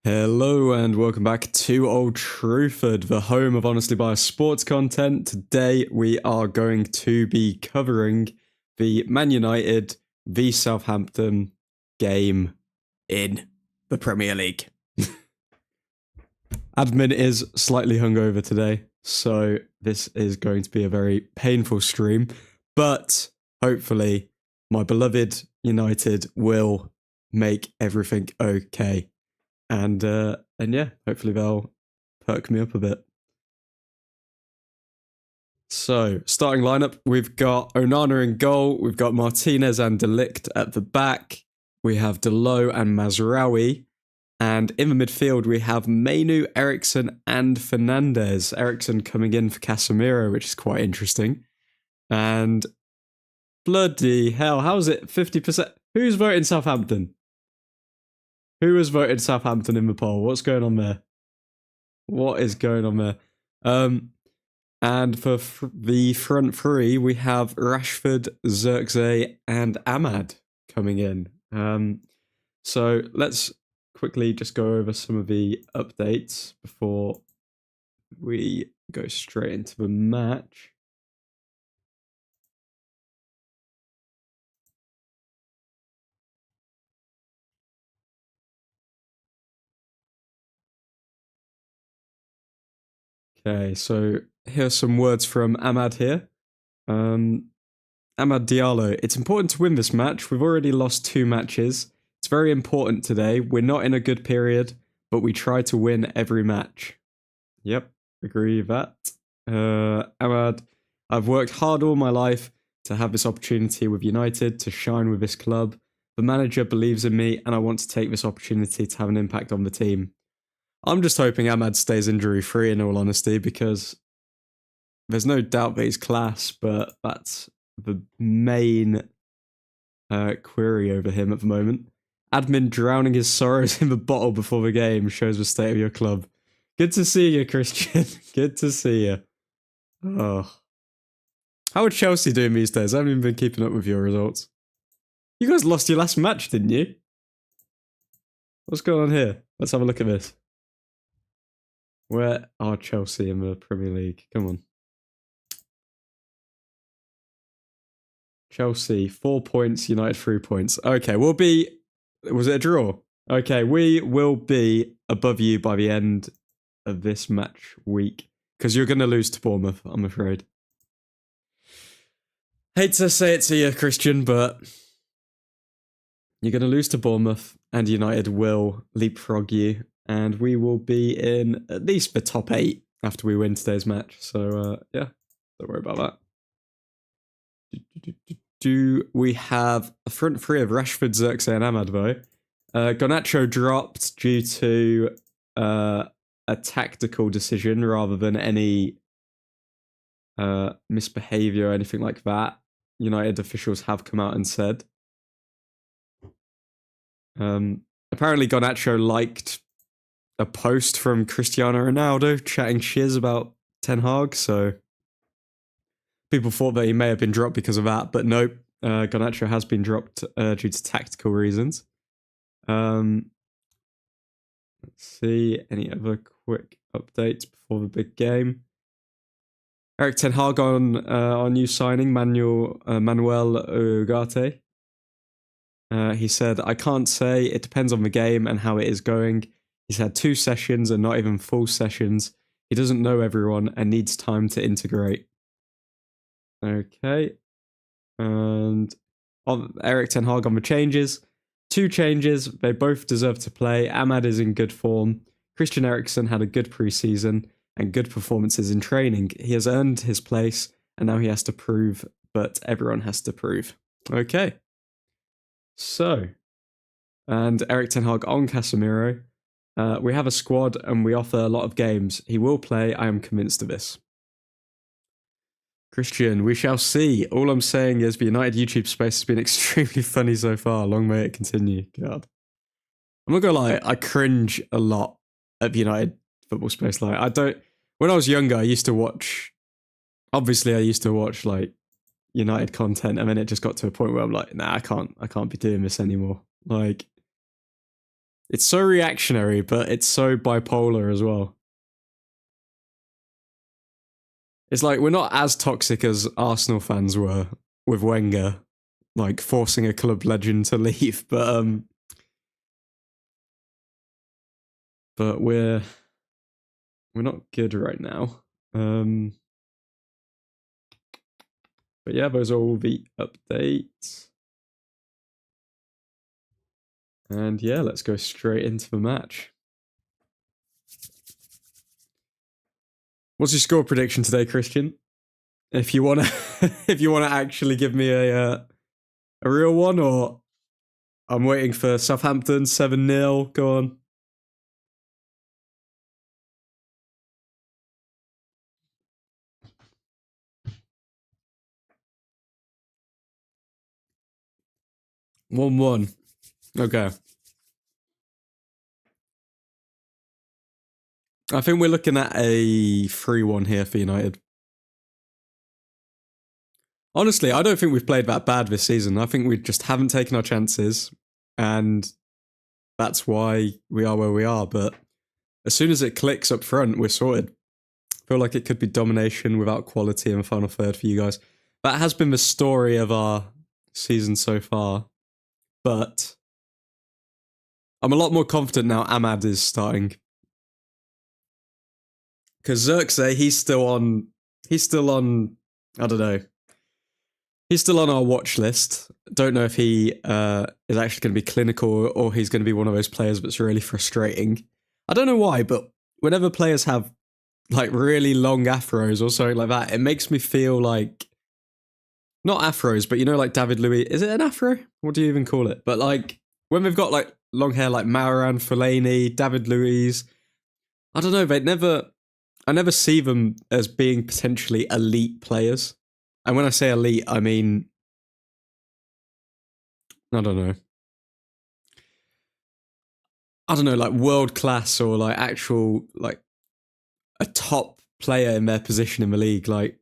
Hello and welcome back to Old Truthford, the home of honestly biased sports content. Today we are going to be covering the Man United v Southampton game in the Premier League. Admin is slightly hungover today, so this is going to be a very painful stream, but hopefully my beloved United will make everything okay. And yeah, hopefully they'll perk me up a bit. So, starting lineup, we've got Onana in goal, we've got Martinez and De Ligt at the back, we have Delo and Mazraoui, and in the midfield we have Mainu, Eriksen and Fernandes. Eriksen coming in for Casemiro, which is quite interesting. And bloody hell, how is it 50%? Who's voting Southampton? Who has voted Southampton in the poll? What's going on there? What is going on there? And for the front three, we have Rashford, Zirkzee, and Ahmad coming in. So let's quickly just go over some of the updates before we go straight into the match. Okay, so here's some words from Ahmad here. Ahmad Diallo, it's important to win this match. We've already lost 2 matches. It's very important today. We're not in a good period, but we try to win every match. Yep, agree with that. Ahmad, I've worked hard all my life to have this opportunity with United, to shine with this club. The manager believes in me, and I want to take this opportunity to have an impact on the team. I'm just hoping Ahmad stays injury-free, in all honesty, because there's no doubt that he's class, but that's the main query over him at the moment. Admin drowning his sorrows in the bottle before the game shows the state of your club. Good to see you, Christian. Good to see you. Oh. How are Chelsea doing these days? I haven't even been keeping up with your results. You guys lost your last match, didn't you? What's going on here? Let's have a look at this. Where are Chelsea in the Premier League? Come on. Chelsea, 4 points, United 3 points. Okay, we'll be... Was it a draw? Okay, we will be above you by the end of this match week. Because you're going to lose to Bournemouth, I'm afraid. Hate to say it to you, Christian, but... You're going to lose to Bournemouth, and United will leapfrog you. And we will be in at least the top 8 after we win today's match. So, yeah, don't worry about that. We have a front three of Rashford, Zirkzee, and Ahmad, though. Garnacho dropped due to a tactical decision rather than any misbehaviour or anything like that. United officials have come out and said. Apparently, Garnacho liked a post from Cristiano Ronaldo chatting shiz about Ten Hag, so people thought that he may have been dropped because of that, but nope, Garnacho has been dropped due to tactical reasons. Let's see, any other quick updates before the big game? Erik Ten Hag on our new signing, Manuel Ugarte. He said, I can't say, it depends on the game and how it is going. He's had 2 sessions and not even full sessions. He doesn't know everyone and needs time to integrate. Okay. And Erik Ten Hag on the changes. 2 changes. They both deserve to play. Ahmad is in good form. Christian Eriksen had a good preseason and good performances in training. He has earned his place and now he has to prove, but everyone has to prove. Okay. So, and Erik Ten Hag on Casemiro. We have a squad and we offer a lot of games. He will play, I am convinced of this. Christian, we shall see. All I'm saying is the United YouTube space has been extremely funny so far. Long may it continue. God. I'm not gonna lie, I cringe a lot at the United football space. Like, I don't... When I was younger, I used to watch... Obviously, I used to watch, like, United content, and then it just got to a point where I'm like, nah, I can't be doing this anymore. Like, It's so reactionary, but it's so bipolar as well. It's like we're not as toxic as Arsenal fans were with Wenger, like forcing a club legend to leave, but we're not good right now. But yeah, those are all the updates. And yeah, let's go straight into the match. What's your score prediction today, Christian? If you wanna, if you wanna actually give me a real one, or I'm waiting for Southampton 7-0. Go on. One. Okay. I think we're looking at a 3-1 here for United. Honestly, I don't think we've played that bad this season. I think we just haven't taken our chances, and that's why we are where we are. But as soon as it clicks up front, we're sorted. I feel like it could be domination without quality in the final third for you guys. That has been the story of our season so far. But I'm a lot more confident now Ahmad is starting. Because Xerxes, he's still on, I don't know. He's still on our watch list. Don't know if he is actually going to be clinical or he's going to be one of those players that's really frustrating. I don't know why, but whenever players have like really long afros or something like that, it makes me feel like, not afros, but you know, like David Luiz. Is it an afro? What do you even call it? But like when they've got like long hair, like Marouane Fellaini, David Luiz, I don't know. I never see them as being potentially elite players. And when I say elite, I mean, I don't know. Like world class or like actual, like a top player in their position in the league. Like,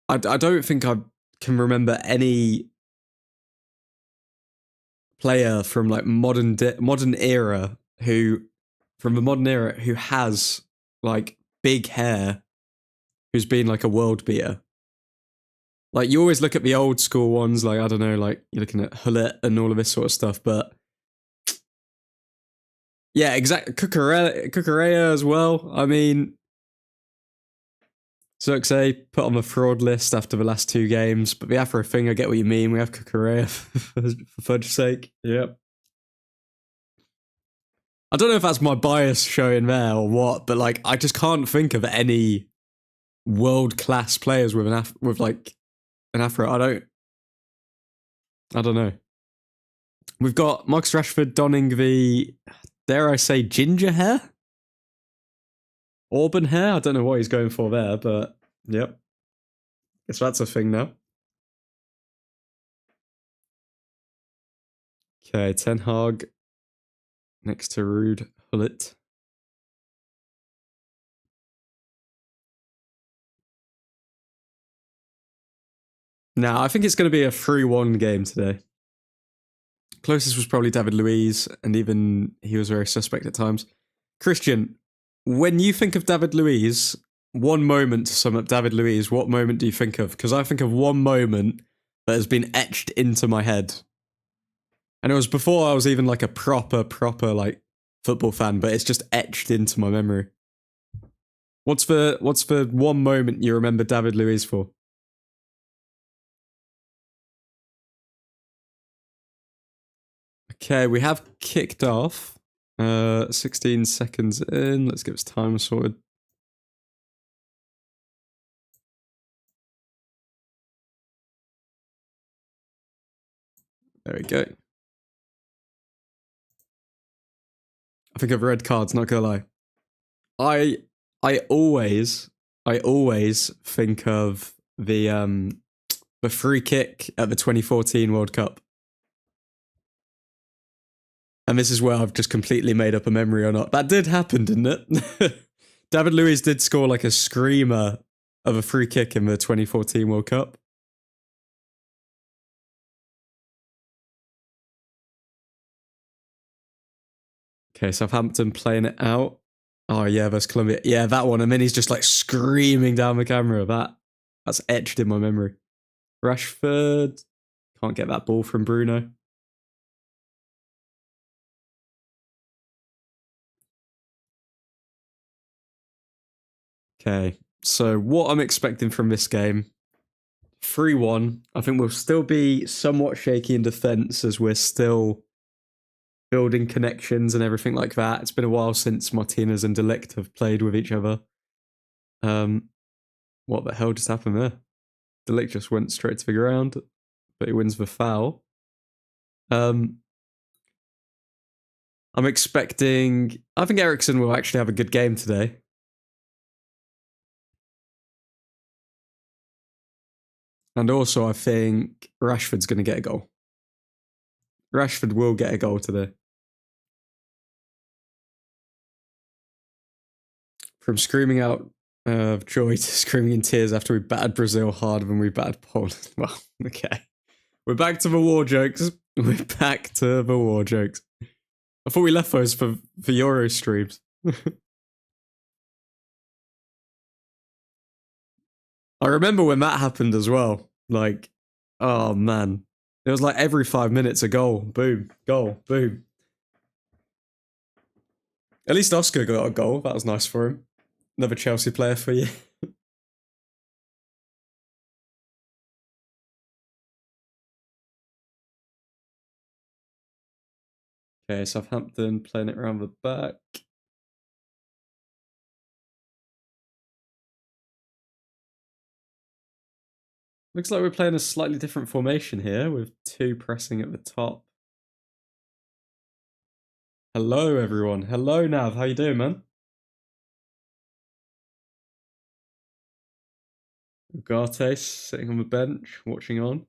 I don't think I can remember any player from like modern era who has like big hair who's been like a world beater. Like you always look at the old school ones, like I don't know, like you're looking at Hullet and all of this sort of stuff, but yeah, exactly. Cucurella as well. I mean, Xerxes put on the fraud list after the last 2 games, but the Afro thing, I get what you mean. We have Cucurella for fudge's sake. Yep. I don't know if that's my bias showing there or what, but like I just can't think of any world class players with like an Afro. I don't know. We've got Marcus Rashford donning the, dare I say, ginger hair? Auburn hair? I don't know what he's going for there, but yep. Guess that's a thing now. Okay, Ten Hag next to Rude Hullet. Now, I think it's going to be a 3-1 game today. Closest was probably David Luiz, and even he was very suspect at times. Christian, when you think of David Luiz, one moment to sum up David Luiz, what moment do you think of? Because I think of one moment that has been etched into my head. And it was before I was even like a proper like football fan, but it's just etched into my memory. What's the one moment you remember David Luiz for? Okay, we have kicked off. 16 seconds in. Let's get this time sorted. There we go. I think of red cards, not gonna lie. I always think of the free kick at the 2014 World Cup. And this is where I've just completely made up a memory or not. That did happen, didn't it? David Luiz did score like a screamer of a free kick in the 2014 World Cup. Okay, Southampton playing it out. Oh yeah, versus Colombia. Yeah, that one. And then he's just like screaming down the camera. That's etched in my memory. Rashford can't get that ball from Bruno. Okay, so what I'm expecting from this game, 3-1. I think we'll still be somewhat shaky in defence as we're still building connections and everything like that. It's been a while since Martinez and De Ligt have played with each other. What the hell just happened there? De Ligt just went straight to the ground, but he wins the foul. I'm expecting... I think Eriksen will actually have a good game today. And also, I think Rashford's going to get a goal. Rashford will get a goal today. From screaming out of joy to screaming in tears after we battered Brazil harder than we battered Poland. Well, okay. We're back to the war jokes. We're back to the war jokes. I thought we left those for Euro streams. I remember when that happened as well. Like, oh man. It was like every 5 minutes a goal. Boom. Goal. Boom. At least Oscar got a goal. That was nice for him. Another Chelsea player for you. Okay, Southampton playing it around the back. Looks like we're playing a slightly different formation here with 2 pressing at the top. Hello, everyone. Hello, Nav. How you doing, man? Ugarte sitting on the bench, watching on.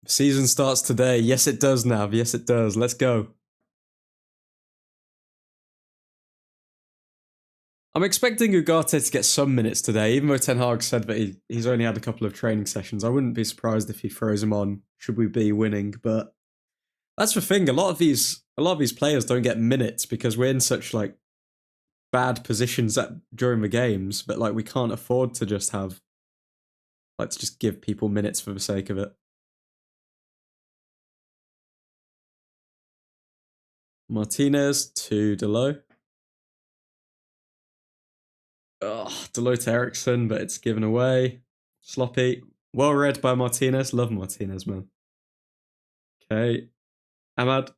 The season starts today. Yes, it does, Nav. Yes, it does. Let's go. I'm expecting Ugarte to get some minutes today, even though Ten Hag said that he's only had a couple of training sessions. I wouldn't be surprised if he throws him on, should we be winning, but that's the thing. A lot of these players don't get minutes because we're in such like bad positions during the games, but like we can't afford to just have to just give people minutes for the sake of it. Martinez to Delo. Oh, Delo to Eriksen, but it's given away. Sloppy. Well read by Martinez. Love Martinez, man. Okay. Ahmad.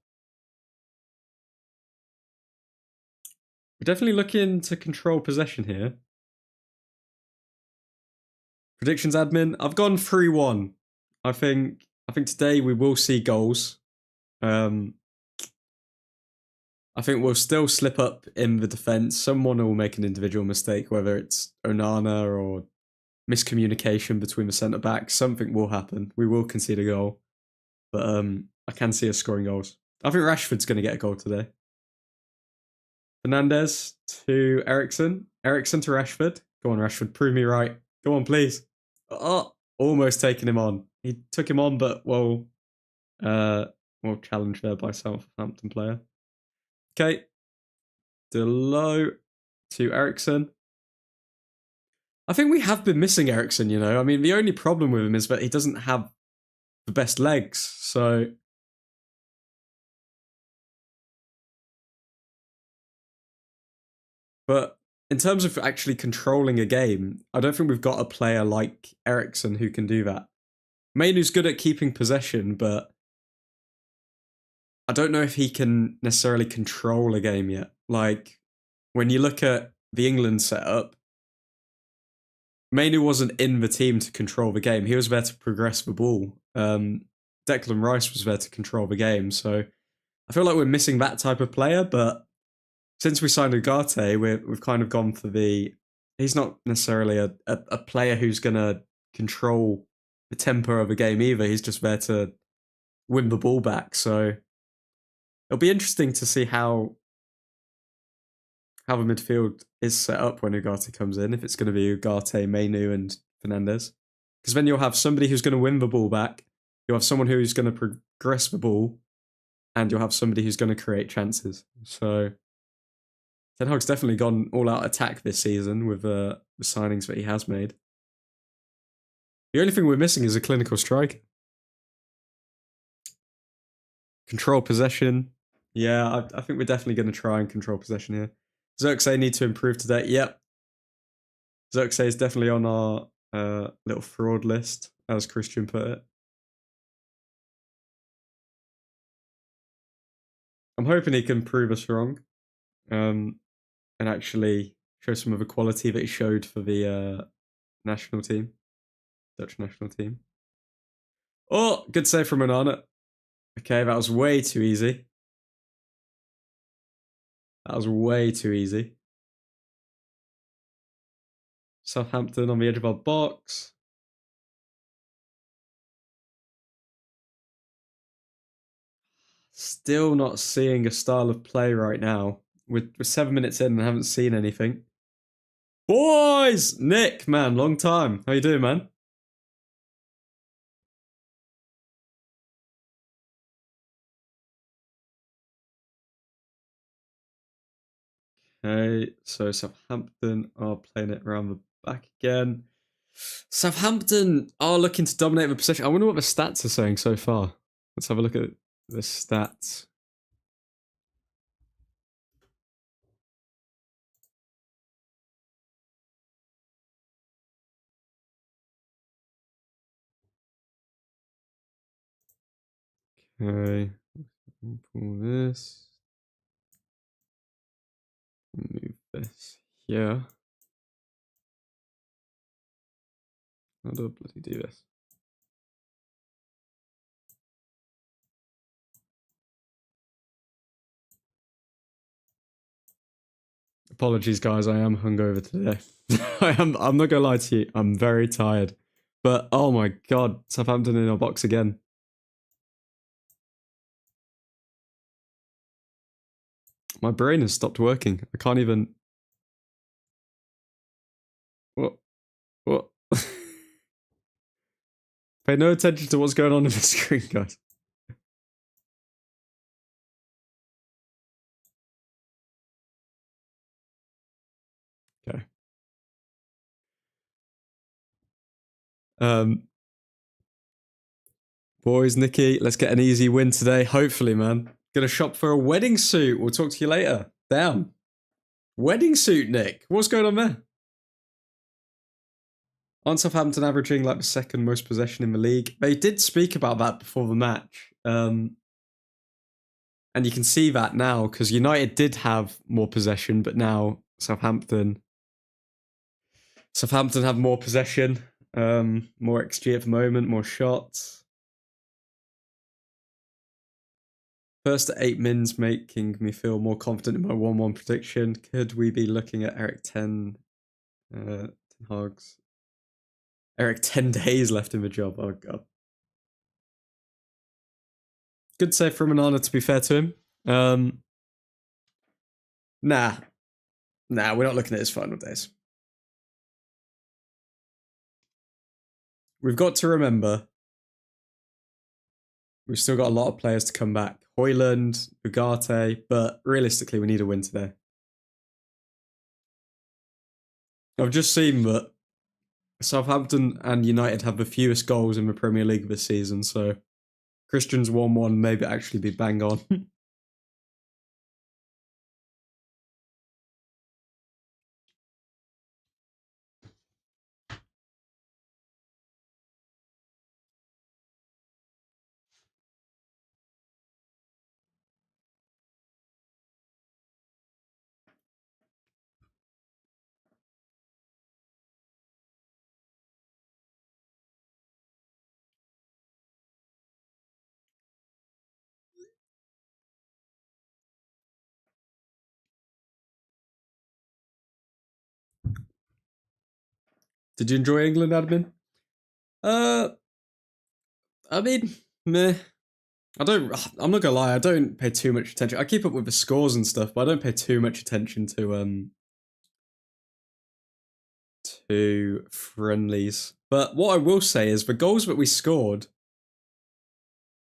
We're definitely looking to control possession here. Predictions admin. I've gone 3-1. I think today we will see goals. I think we'll still slip up in the defence. Someone will make an individual mistake, whether it's Onana or miscommunication between the centre-backs. Something will happen. We will concede a goal. But I can see us scoring goals. I think Rashford's going to get a goal today. Fernandez to Eriksen. Eriksen to Rashford. Go on, Rashford. Prove me right. Go on, please. Oh, almost taking him on. He took him on, but well challenged there by Southampton player. Okay. Delo to Eriksen. I think we have been missing Eriksen, you know. I mean, the only problem with him is that he doesn't have the best legs, so... But in terms of actually controlling a game, I don't think we've got a player like Eriksen who can do that. Mainu's good at keeping possession, but I don't know if he can necessarily control a game yet. Like, when you look at the England setup, Mainu wasn't in the team to control the game. He was there to progress the ball. Declan Rice was there to control the game. So I feel like we're missing that type of player. But since we signed Ugarte, we've kind of gone for the... He's not necessarily a player who's going to control the tempo of a game either. He's just there to win the ball back. So it'll be interesting to see how the midfield is set up when Ugarte comes in, if it's going to be Ugarte, Mainu and Fernandez. Because then you'll have somebody who's going to win the ball back, You'll have someone who's going to progress the ball, and you'll have somebody who's going to create chances. So Ten Hag's definitely gone all-out attack this season with the signings that he has made. The only thing we're missing is a clinical striker. Control possession. Yeah, I think we're definitely going to try and control possession here. Xerxes need to improve today. Yep. Xerxes is definitely on our little fraud list, as Christian put it. I'm hoping he can prove us wrong and actually show some of the quality that he showed for the national team, Dutch national team. Oh, good save from Onana. Okay, that was way too easy. That was way too easy. Southampton on the edge of our box. Still not seeing a style of play right now. We're 7 minutes in and haven't seen anything. Boys! Nick, man, long time. How you doing, man? Okay, so Southampton are playing it around the back again. Southampton are looking to dominate the possession. I wonder what the stats are saying so far. Let's have a look at the stats. Okay, pull this. Move this here. How do I bloody do this? Apologies, guys. I am hungover today. I'm not gonna lie to you. I'm very tired. But oh my god, Southampton in our box again. My brain has stopped working. I can't even. What? What? Pay no attention to what's going on in the screen, guys. Okay. Boys, Nikki, let's get an easy win today. Hopefully, man. Gonna shop for a wedding suit. We'll talk to you later. Damn. Wedding suit, Nick. What's going on there? Aren't Southampton averaging like the second most possession in the league? They did speak about that before the match. And you can see that now because United did have more possession, but now Southampton have more possession, more XG at the moment, more shots. First to 8 mins making me feel more confident in my 1-1 prediction. Could we be looking at Eric 10 Hag's? Eric 10 days left in the job. Oh god. Good save from Onana, to be fair to him. Nah, we're not looking at his final days. We've got to remember we've still got a lot of players to come back. Højlund, Ugarte, but realistically we need a win today. I've just seen that Southampton and United have the fewest goals in the Premier League this season, so Christian's 1-1 maybe actually be bang on. Did you enjoy England, admin? I mean, meh. I'm not gonna lie, I don't pay too much attention. I keep up with the scores and stuff, but I don't pay too much attention to friendlies. But what I will say is the goals that we scored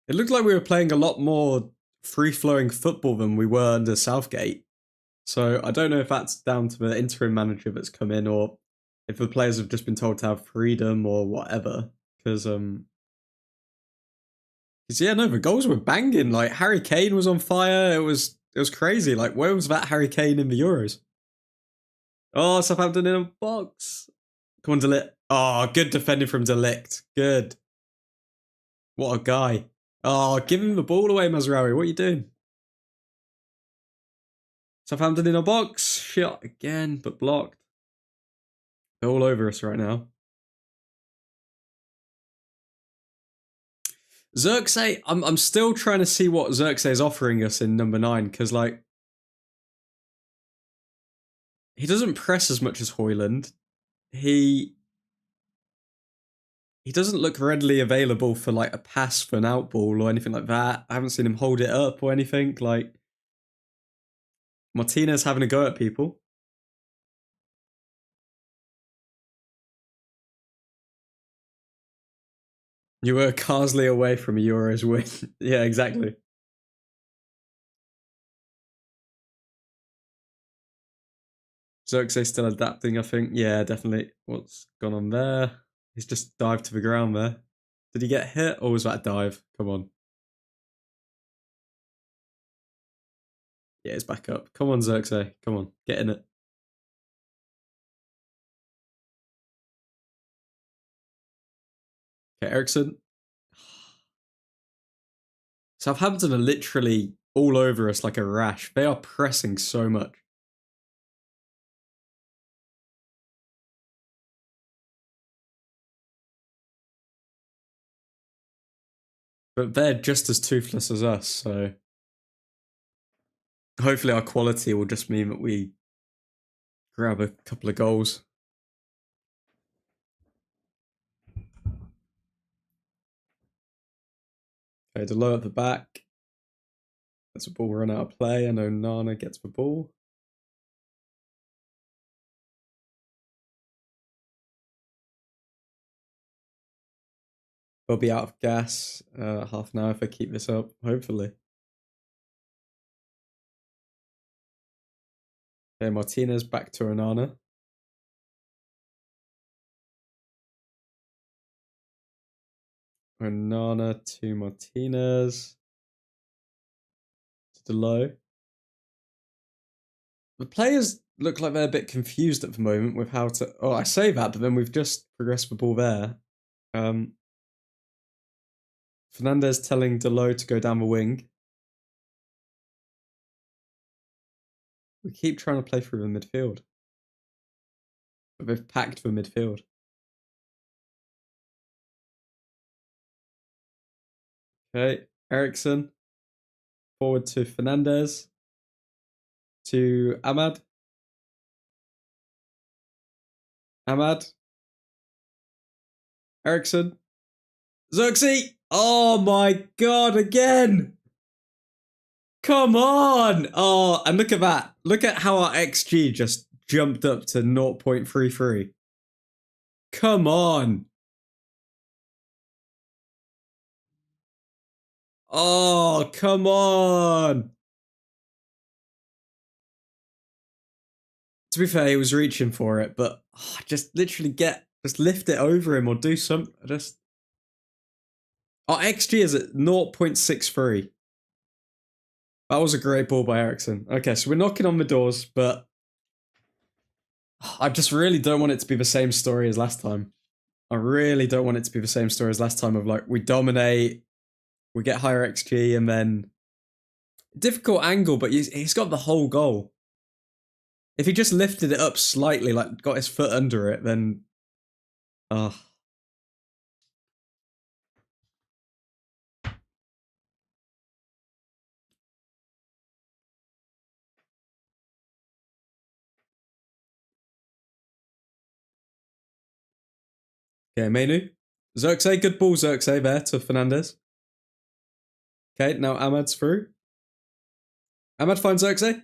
It looked like we were playing a lot more free-flowing football than we were under Southgate. So I don't know if that's down to the interim manager that's come in or if the players have just been told to have freedom or whatever. Because yeah, no, the goals were banging. Like Harry Kane was on fire. It was crazy. Like where was that Harry Kane in the Euros? Oh, Southampton in a box. Come on, Delict. Oh, good defending from Delict. Good. What a guy. Oh, give him the ball away, Mazraoui. What are you doing? Southampton in a box. Shot again, but blocked. They're all over us right now. Xerxes, I'm still trying to see what Xerxes is offering us in number 9, because like he doesn't press as much as Højlund. He doesn't look readily available for like a pass for an outball or anything like that. I haven't seen him hold it up or anything. Like Martinez having a go at people. You were Carsley away from a Euros win. Yeah, exactly. Xerxes still adapting, I think. Yeah, definitely. What's gone on there? He's just dived to the ground there. Did he get hit or was that a dive? Come on. Yeah, it's back up. Come on, Xerxes. Come on, get in it. Okay, Ericsson. Southampton are literally all over us like a rash. They are pressing so much. But they're just as toothless as us, so hopefully our quality will just mean that we grab a couple of goals. Okay, Delo at the back. That's a ball run out of play, and Onana gets the ball. They'll be out of gas half an hour if I keep this up, hopefully. Okay, Martinez back to Onana. Onana to Martinez. To Delo. The players look like they're a bit confused at the moment with how to... Oh, I say that, but then we've just progressed the ball there. Fernandez telling Delo to go down the wing. We keep trying to play through the midfield. But they've packed the midfield. Okay, Ericsson. Forward to Fernandez. To Ahmad. Ahmad. Ericsson. Xerxes! Oh my god, again! Come on! Oh, and look at that. Look at how our XG just jumped up to 0.33. Come on! Oh, come on! To be fair, he was reaching for it, but just literally just lift it over him or do something. Our XG is at 0.63. That was a great ball by Ericsson. Okay, so we're knocking on the doors, but I just really don't want it to be the same story as last time. I really don't want it to be the same story as last time of like, we dominate, we get higher XG, and then... Difficult angle, but he's got the whole goal. If he just lifted it up slightly, like got his foot under it, then... Oh. Okay, Menu. Xerxes, good ball, Xerxes there to Fernandez. Okay, now Ahmad's through. Ahmad finds Xerxes.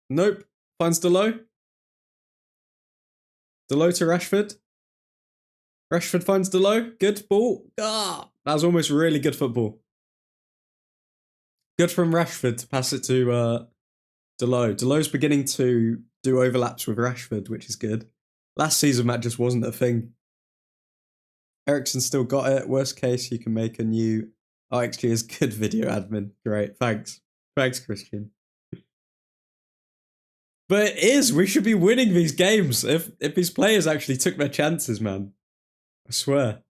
Nope. Finds Delo. Delo to Rashford. Rashford finds Delo. Good ball. Ah. That was almost really good football. Good from Rashford to pass it to Delo. Delo's beginning to do overlaps with Rashford, which is good. Last season, that just wasn't a thing. Ericsson still got it. Worst case, you can make a new RxG is good video admin. Great, thanks. Thanks, Christian. But it is. We should be winning these games if these players actually took their chances, man. I swear.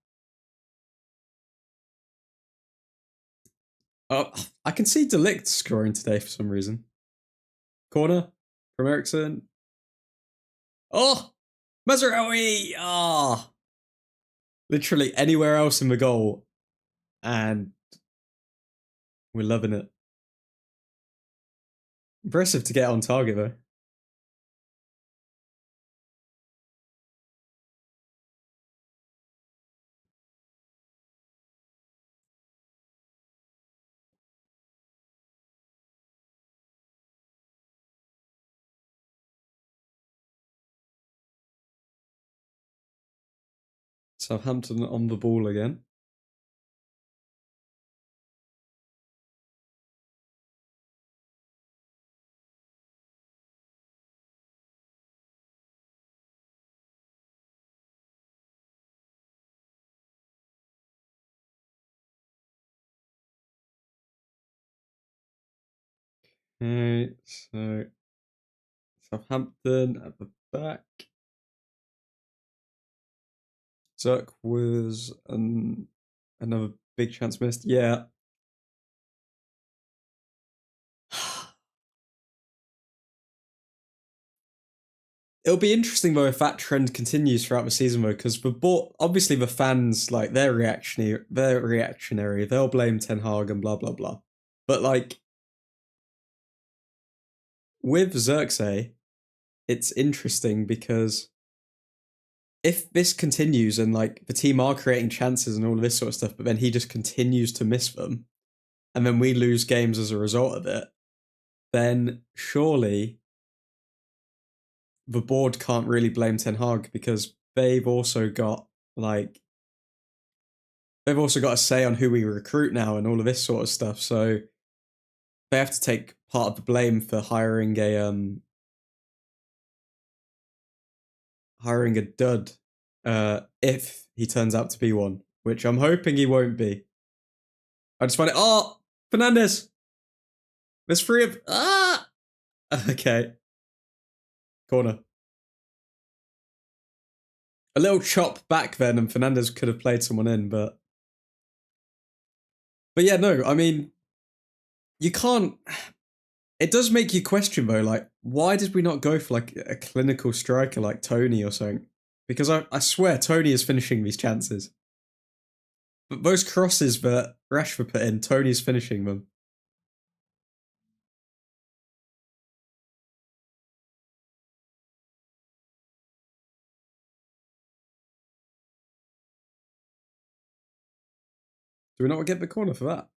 Oh, I can see Delict scoring today for some reason. Corner from Ericsson. Oh, Mazraoui. Ah, oh. Literally anywhere else in the goal, and we're loving it. Impressive to get on target though. Southampton on the ball again. Okay, so Southampton at the back. Zerk was another big chance missed. Yeah. It'll be interesting though if that trend continues throughout the season though, because obviously the fans like they're reactionary. They'll blame Ten Hag and blah blah blah. But like with Xerxes, it's interesting because if this continues and like the team are creating chances and all of this sort of stuff, but then he just continues to miss them, and then we lose games as a result of it, then surely the board can't really blame Ten Hag because they've also got a say on who we recruit now and all of this sort of stuff. So they have to take part of the blame for hiring a dud if he turns out to be one, which I'm hoping he won't be. I just find it. Oh, Fernandez. There's three of. Ah. Okay. Corner. A little chop back then, and Fernandez could have played someone in, but yeah, no. I mean, you can't. It does make you question though, like, why did we not go for like a clinical striker like Tony or something? Because I swear Tony is finishing these chances. But those crosses that Rashford put in, Tony's finishing them. Do we not get the corner for that?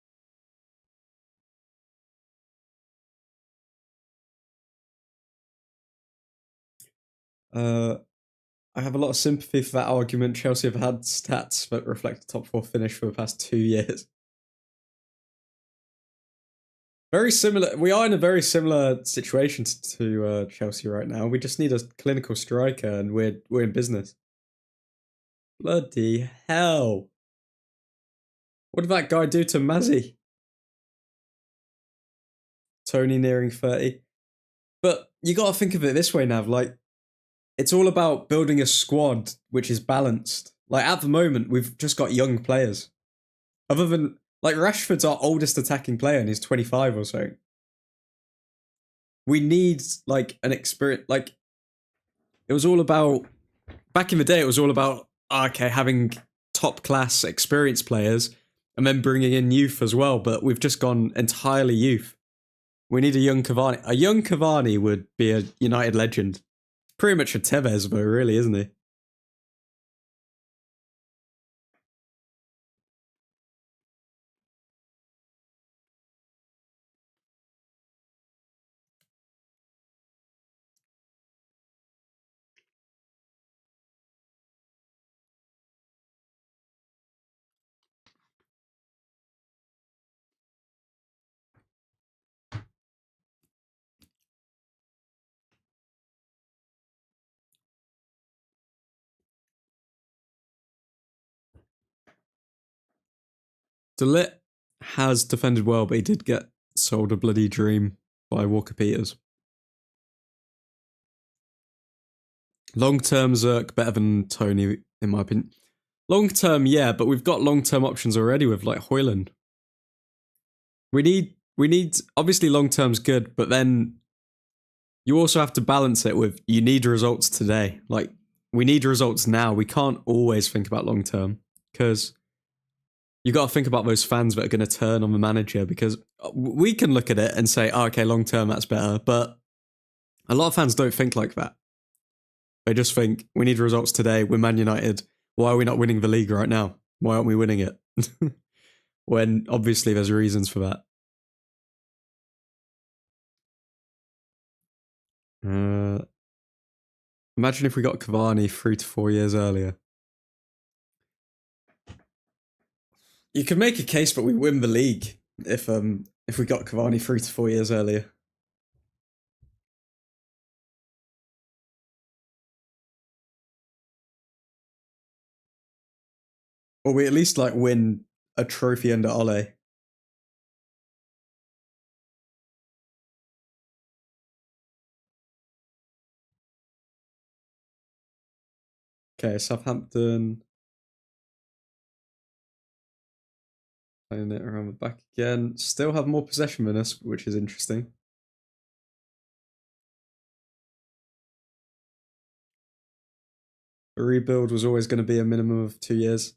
I have a lot of sympathy for that argument. Chelsea have had stats that reflect a top four finish for the past 2 years. Very similar. We are in a very similar situation to Chelsea right now. We just need a clinical striker, and we're in business. Bloody hell! What did that guy do to Mazzy? Tony nearing 30. But you got to think of it this way, Nav. Like, it's all about building a squad which is balanced. Like, at the moment, we've just got young players. Other than, like, Rashford's our oldest attacking player and he's 25 or so. We need, like, an experience. Like, it was all about, back in the day, it was all about, okay, having top class experienced players and then bringing in youth as well. But we've just gone entirely youth. We need a young Cavani. A young Cavani would be a United legend. Pretty much a Tevez, though, really, isn't he? De Ligt has defended well, but he did get sold a bloody dream by Walker Peters. Long term, Zerk better than Tony, in my opinion. Long term, yeah, but we've got long term options already with like Hoyland. We need obviously long term's good, but then you also have to balance it with you need results today. Like we need results now. We can't always think about long term because you got to think about those fans that are going to turn on the manager, because we can look at it and say, oh, okay, long term that's better, but a lot of fans don't think like that. They just think we need results today. We're Man United. Why are we not winning the league right now? Why aren't we winning it? When obviously there's reasons for that. Imagine if we got Cavani 3 to 4 years earlier. You could make a case that we win the league if we got Cavani 3 to 4 years earlier. Or we at least like win a trophy under Ole. Okay, Southampton. Playing it around the back again. Still have more possession than us, which is interesting. The rebuild was always going to be a minimum of 2 years.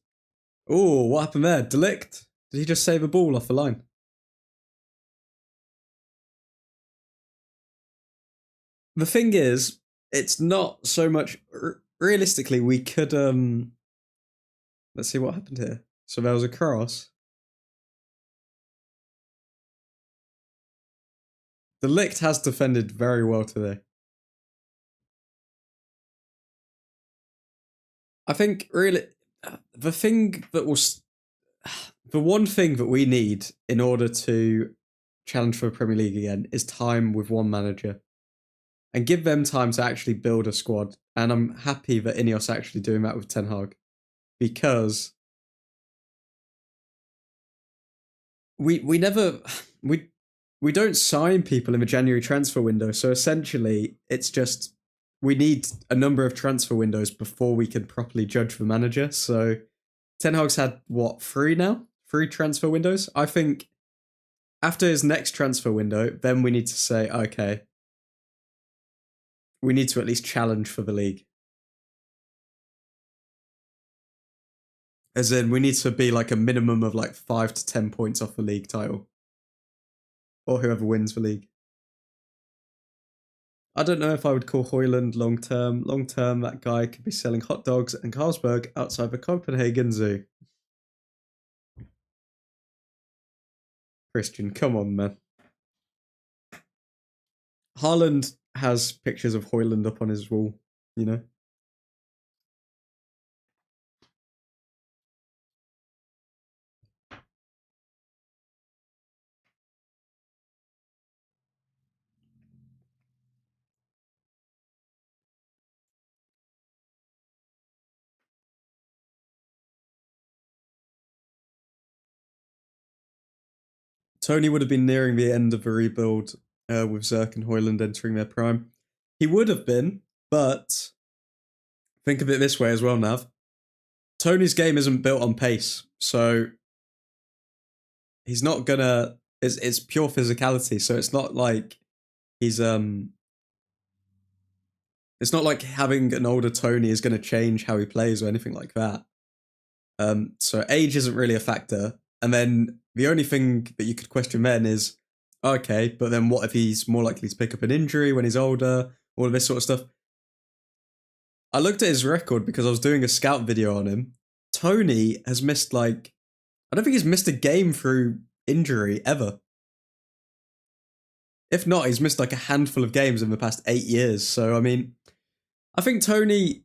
Oh, what happened there? De Ligt? Did he just save a ball off the line? The thing is, it's not so much... Realistically, we could... Let's see what happened here. So there was a cross. De Ligt has defended very well today. I think really the thing that was the one thing that we need in order to challenge for the Premier League again is time with one manager and give them time to actually build a squad. And I'm happy that Ineos actually doing that with Ten Hag, because we don't sign people in the January transfer window. So essentially it's just we need a number of transfer windows before we can properly judge the manager. So Ten Hag's had, what, 3 now? 3 transfer windows? I think after his next transfer window, then we need to say, okay, we need to at least challenge for the league. As in, we need to be like a minimum of like 5 to 10 points off the league title. Or whoever wins the league. I don't know if I would call Hoyland long term. Long term, that guy could be selling hot dogs in Carlsberg outside the Copenhagen Zoo. Christian, come on, man. Haaland has pictures of Hoyland up on his wall, you know? Tony would have been nearing the end of the rebuild with Zerk and Hoyland entering their prime. He would have been, but think of it this way as well, Nav. Tony's game isn't built on pace, so he's not gonna... It's pure physicality, so it's not like he's... It's not like having an older Tony is going to change how he plays or anything like that. So age isn't really a factor. And then the only thing that you could question then is, okay, but then what if he's more likely to pick up an injury when he's older? All of this sort of stuff. I looked at his record because I was doing a scout video on him. Tony has missed like... I don't think he's missed a game through injury ever. If not, he's missed like a handful of games in the past 8 years. So, I mean, I think the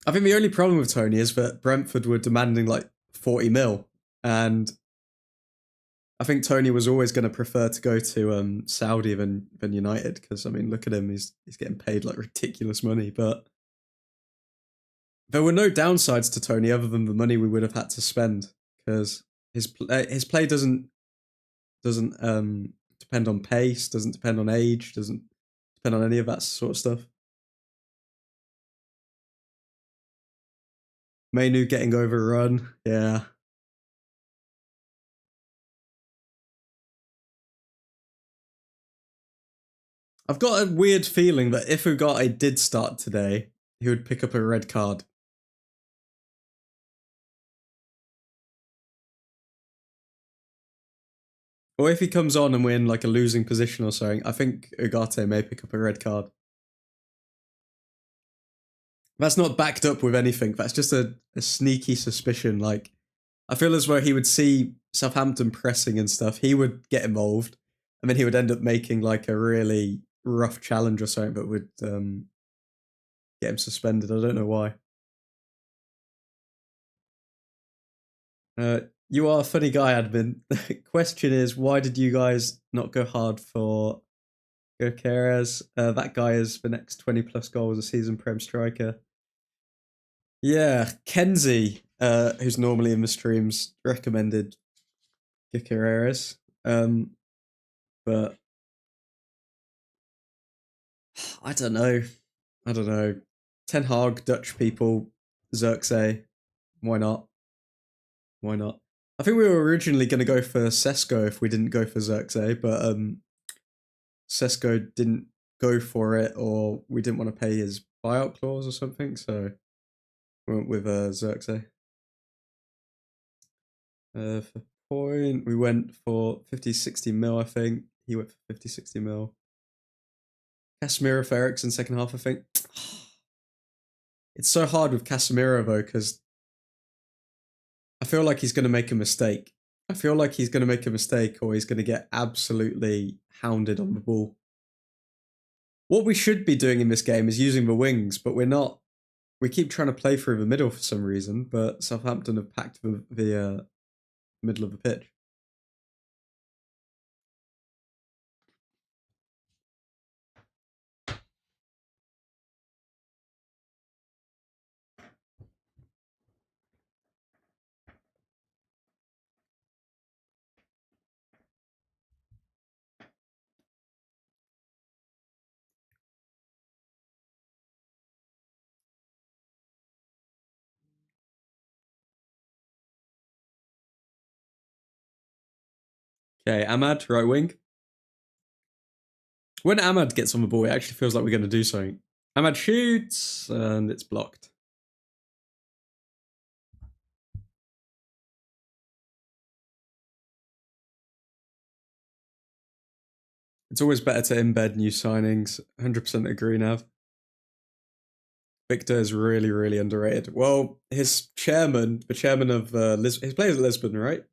only problem with Tony is that Brentford were demanding like 40 mil. And I think Tony was always going to prefer to go to Saudi than United. Because, I mean, look at him. He's getting paid like ridiculous money. But there were no downsides to Tony other than the money we would have had to spend. because his play doesn't depend on pace, doesn't depend on age, doesn't depend on any of that sort of stuff. Mainu getting overrun, yeah. I've got a weird feeling that if Ugarte did start today, he would pick up a red card. Or if he comes on and we're in like a losing position or something, I think Ugarte may pick up a red card. That's not backed up with anything. That's just a sneaky suspicion. Like, I feel as though he would see Southampton pressing and stuff. He would get involved, and then he would end up making like a really rough challenge or something that would get him suspended. I don't know why. You are a funny guy, admin. The question is, why did you guys not go hard for Gyökeres? That guy is the next 20 plus goals a season Prem striker. Yeah, Kenzie, who's normally in the streams, recommended Gyökeres. But I don't know. Ten Hag, Dutch people, Xerxes. Why not? Why not? I think we were originally going to go for Sesko if we didn't go for Xerxes, but Sesko didn't go for it, or we didn't want to pay his buyout clause or something, so we went with Xerxes. For point, we went for 50-60 mil, I think. He went for 50-60 mil. Casemiro for Eriksen second half, I think. It's so hard with Casemiro, though, because I feel like he's going to make a mistake. Or he's going to get absolutely hounded on the ball. What we should be doing in this game is using the wings, but we're not. We keep trying to play through the middle for some reason, but Southampton have packed the middle of the pitch. Okay, Ahmad, right wing. When Ahmad gets on the ball, it actually feels like we're going to do something. Ahmad shoots, and it's blocked. It's always better to embed new signings. 100% agree, Nav. Victor is really, really underrated. Well, his chairman, the chairman of Lisbon, he plays at Lisbon, right?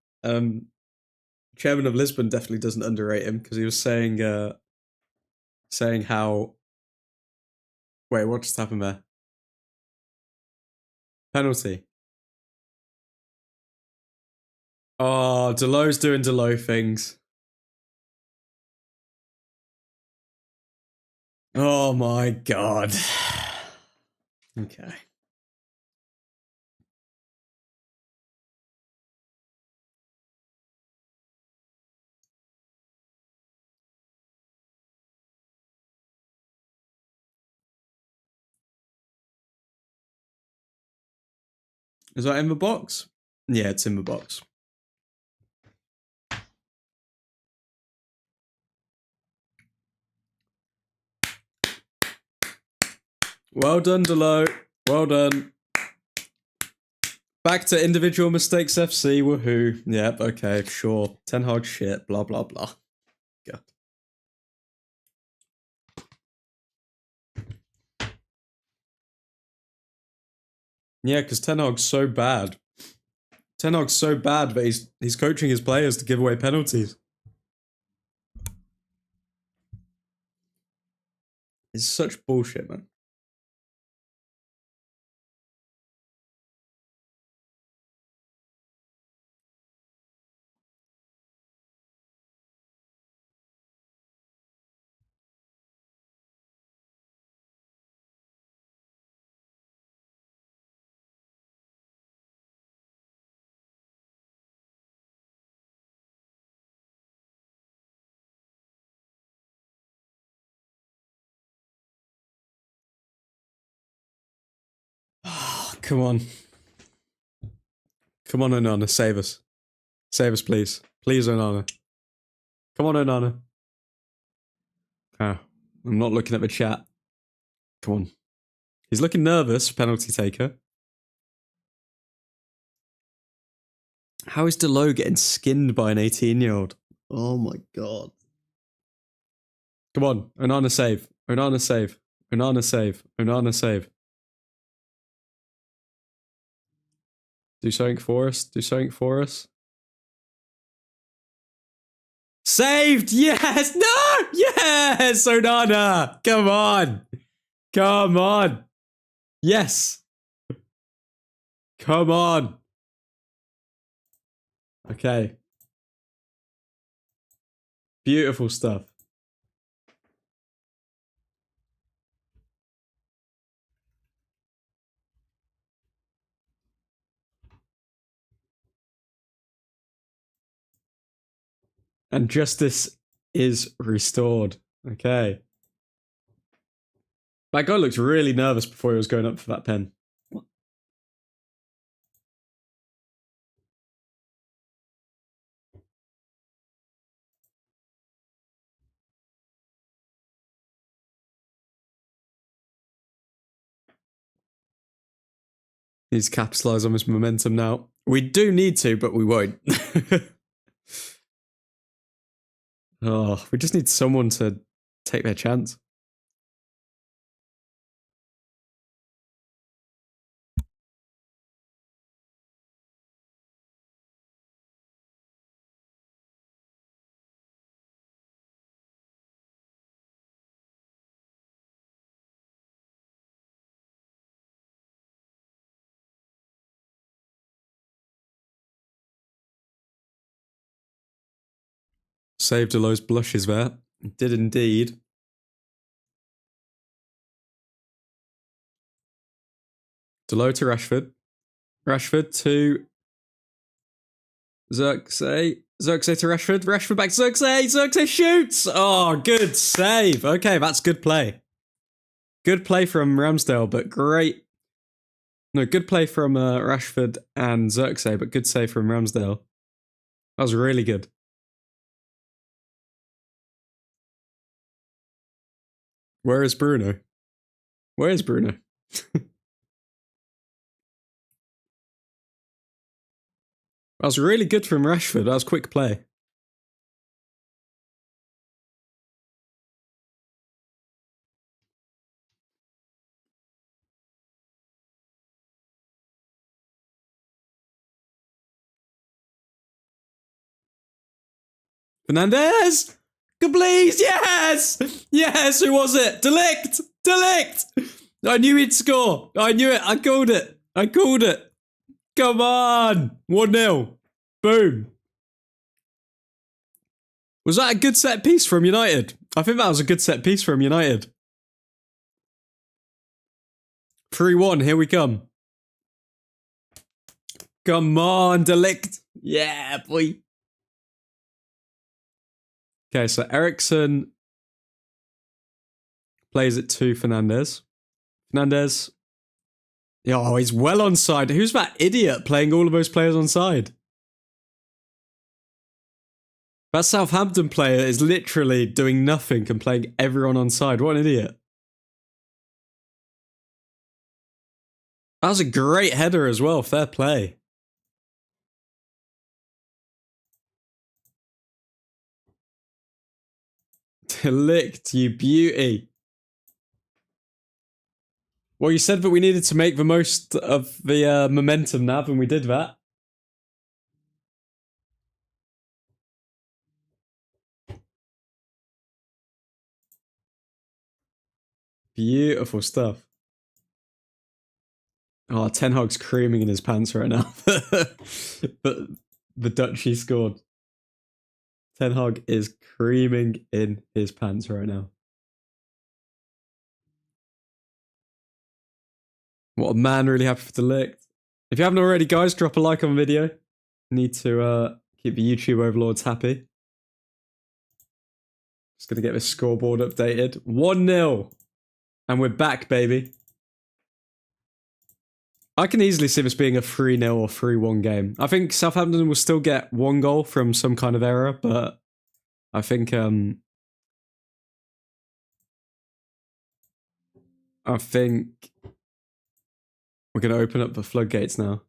Chairman of Lisbon definitely doesn't underrate him because he was saying how. Wait, what just happened there? Penalty. Oh, Delo's doing Delo things. Oh my god. Okay. Is that in the box? Yeah, it's in the box. Well done, Delo. Well done. Back to individual mistakes FC. Woohoo. Yep, okay, sure. Ten Hag shit. Blah, blah, blah. God. Yeah, because Ten Hag's so bad. Ten Hag's so bad that he's coaching his players to give away penalties. It's such bullshit, man. come on. Come on, Onana, save us. Save us, please. Please, Onana. Come on, Onana. Ah, I'm not looking at the chat. Come on. He's looking nervous, penalty taker. How is Delo getting skinned by an 18-year-old? Oh my god. Come on, Onana save. Onana save. Onana save. Onana save. Do something for us. Do something for us. Saved! Yes! No! Yes! Onana! Come on! Come on! Yes! Come on! Okay. Beautiful stuff. And justice is restored. Okay. That guy looked really nervous before he was going up for that pen. Needs to capitalise on this momentum now. We do need to, but we won't. Oh, we just need someone to take their chance. Saved Delo's blushes there. Did indeed. Delo to Rashford. Rashford to Xerxes. Xerxes to Rashford. Rashford back to Xerxes. Xerxes shoots. Oh, good save. Okay, that's good play. Good play from Ramsdale, but great. No, good play from Rashford and Xerxes, but good save from Ramsdale. That was really good. Where is Bruno? Where is Bruno? That was really good from Rashford. That was quick play. Fernandez! Please, yes! Yes, who was it? Delict! Delict! I knew he'd score. I knew it. I called it. I called it. Come on! 1-0. Boom. Was that a good set piece from United? I think that was a good set piece from United. 3-1, here we come. Come on, Delict. Yeah, boy. Okay, so Ericsson plays it to Fernandez. Fernandez. Oh, he's well onside. Who's that idiot playing all of those players onside? That Southampton player is literally doing nothing and playing everyone onside. What an idiot. That was a great header as well. Fair play. Delict, you beauty. Well, you said that we needed to make the most of the momentum, Nav, and we did that. Beautiful stuff. Oh, Ten Hag's creaming in his pants right now. But the Dutchie scored. Ten Hag is creaming in his pants right now. What a man, really happy for Delict. If you haven't already, guys, drop a like on the video. Need to keep the YouTube overlords happy. Just gonna get this scoreboard updated. 1-0. And we're back, baby. I can easily see this being a 3-0 or 3-1 game. I think Southampton will still get one goal from some kind of error, but I think we're going to open up the floodgates now.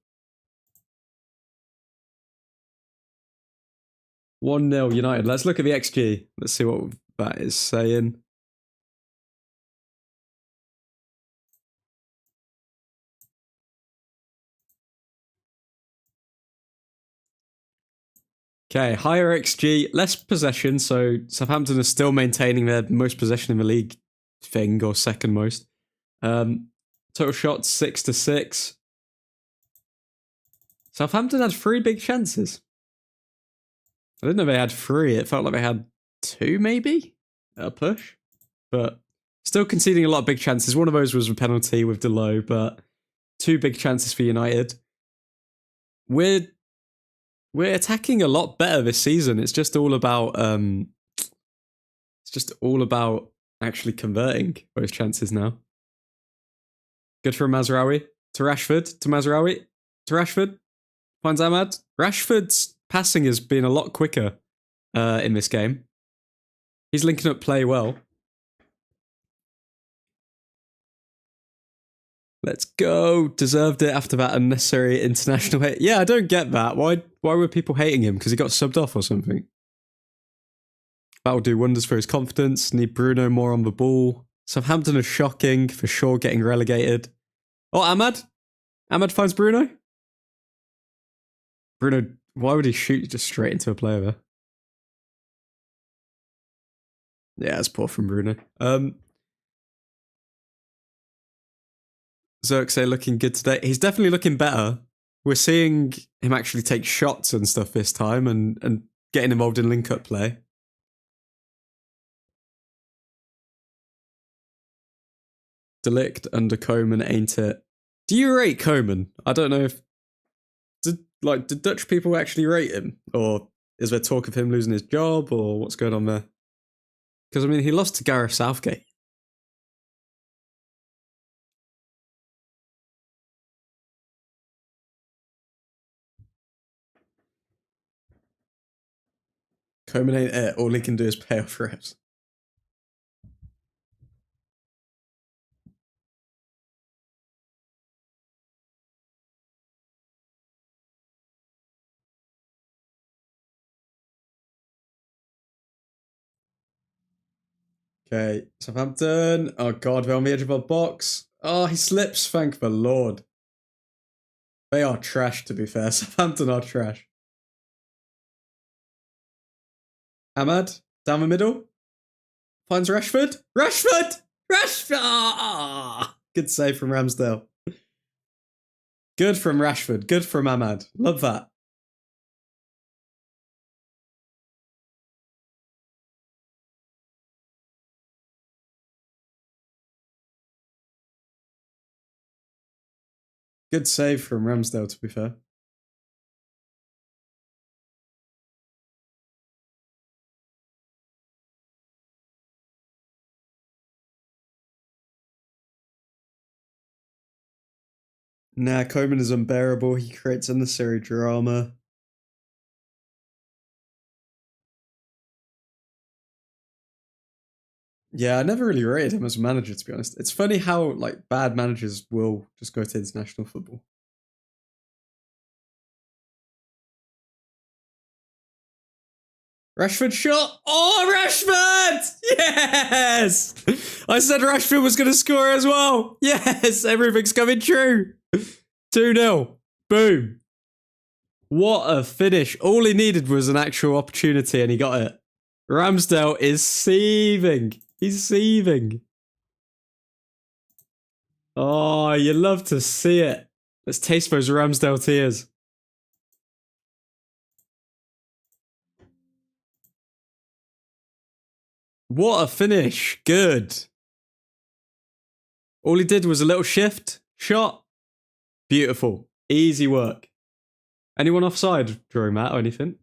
1-0 United. Let's look at the XG. Let's see what that is saying. Okay, higher XG, less possession. So Southampton are still maintaining their most possession in the league thing, or second most. Total shots 6-6. Southampton had 3 big chances. I didn't know they had 3. It felt like they had 2, maybe? A push. But still conceding a lot of big chances. One of those was a penalty with Delo, but 2 big chances for United. We're attacking a lot better this season. It's just all about actually converting those chances now. Good for Mazraoui. To Rashford. To Mazraoui. To Rashford. Finds Ahmad. Rashford's passing has been a lot quicker in this game. He's linking up play well. Let's go. Deserved it after that unnecessary international hate. Yeah, I don't get that. Why were people hating him? Because he got subbed off or something? That will do wonders for his confidence. Need Bruno more on the ball. Southampton are shocking, for sure, getting relegated. Oh, Ahmad? Ahmad finds Bruno? Bruno, why would he shoot just straight into a player there? Yeah, it's poor from Bruno. Xerxes looking good today. He's definitely looking better. We're seeing him actually take shots and stuff this time and getting involved in link-up play. Delict under Koeman, ain't it? Do you rate Koeman? I don't know if... Did Dutch people actually rate him? Or is there talk of him losing his job? Or what's going on there? Because, I mean, he lost to Gareth Southgate. Koeman ain't it. All he can do is pay off reps. Okay, Southampton. Oh, God, they're on the edge of our box. Oh, he slips, thank the Lord. They are trash, to be fair. Southampton are trash. Ahmad, down the middle. Finds Rashford. Rashford! Rashford! Oh, good save from Ramsdale. Good from Rashford. Good from Ahmad. Love that. Good save from Ramsdale, to be fair. Nah, Koeman is unbearable. He creates unnecessary drama. Yeah, I never really rated him as a manager, to be honest. It's funny how bad managers will just go to international football. Rashford shot. Oh, Rashford! Yes! I said Rashford was going to score as well. Yes, everything's coming true. 2-0. Boom. What a finish. All he needed was an actual opportunity and he got it. Ramsdale is seething. He's seething. Oh, you love to see it. Let's taste those Ramsdale tears. What a finish. Good. All he did was a little shift. Shot. Beautiful. Easy work. Anyone offside during that or anything?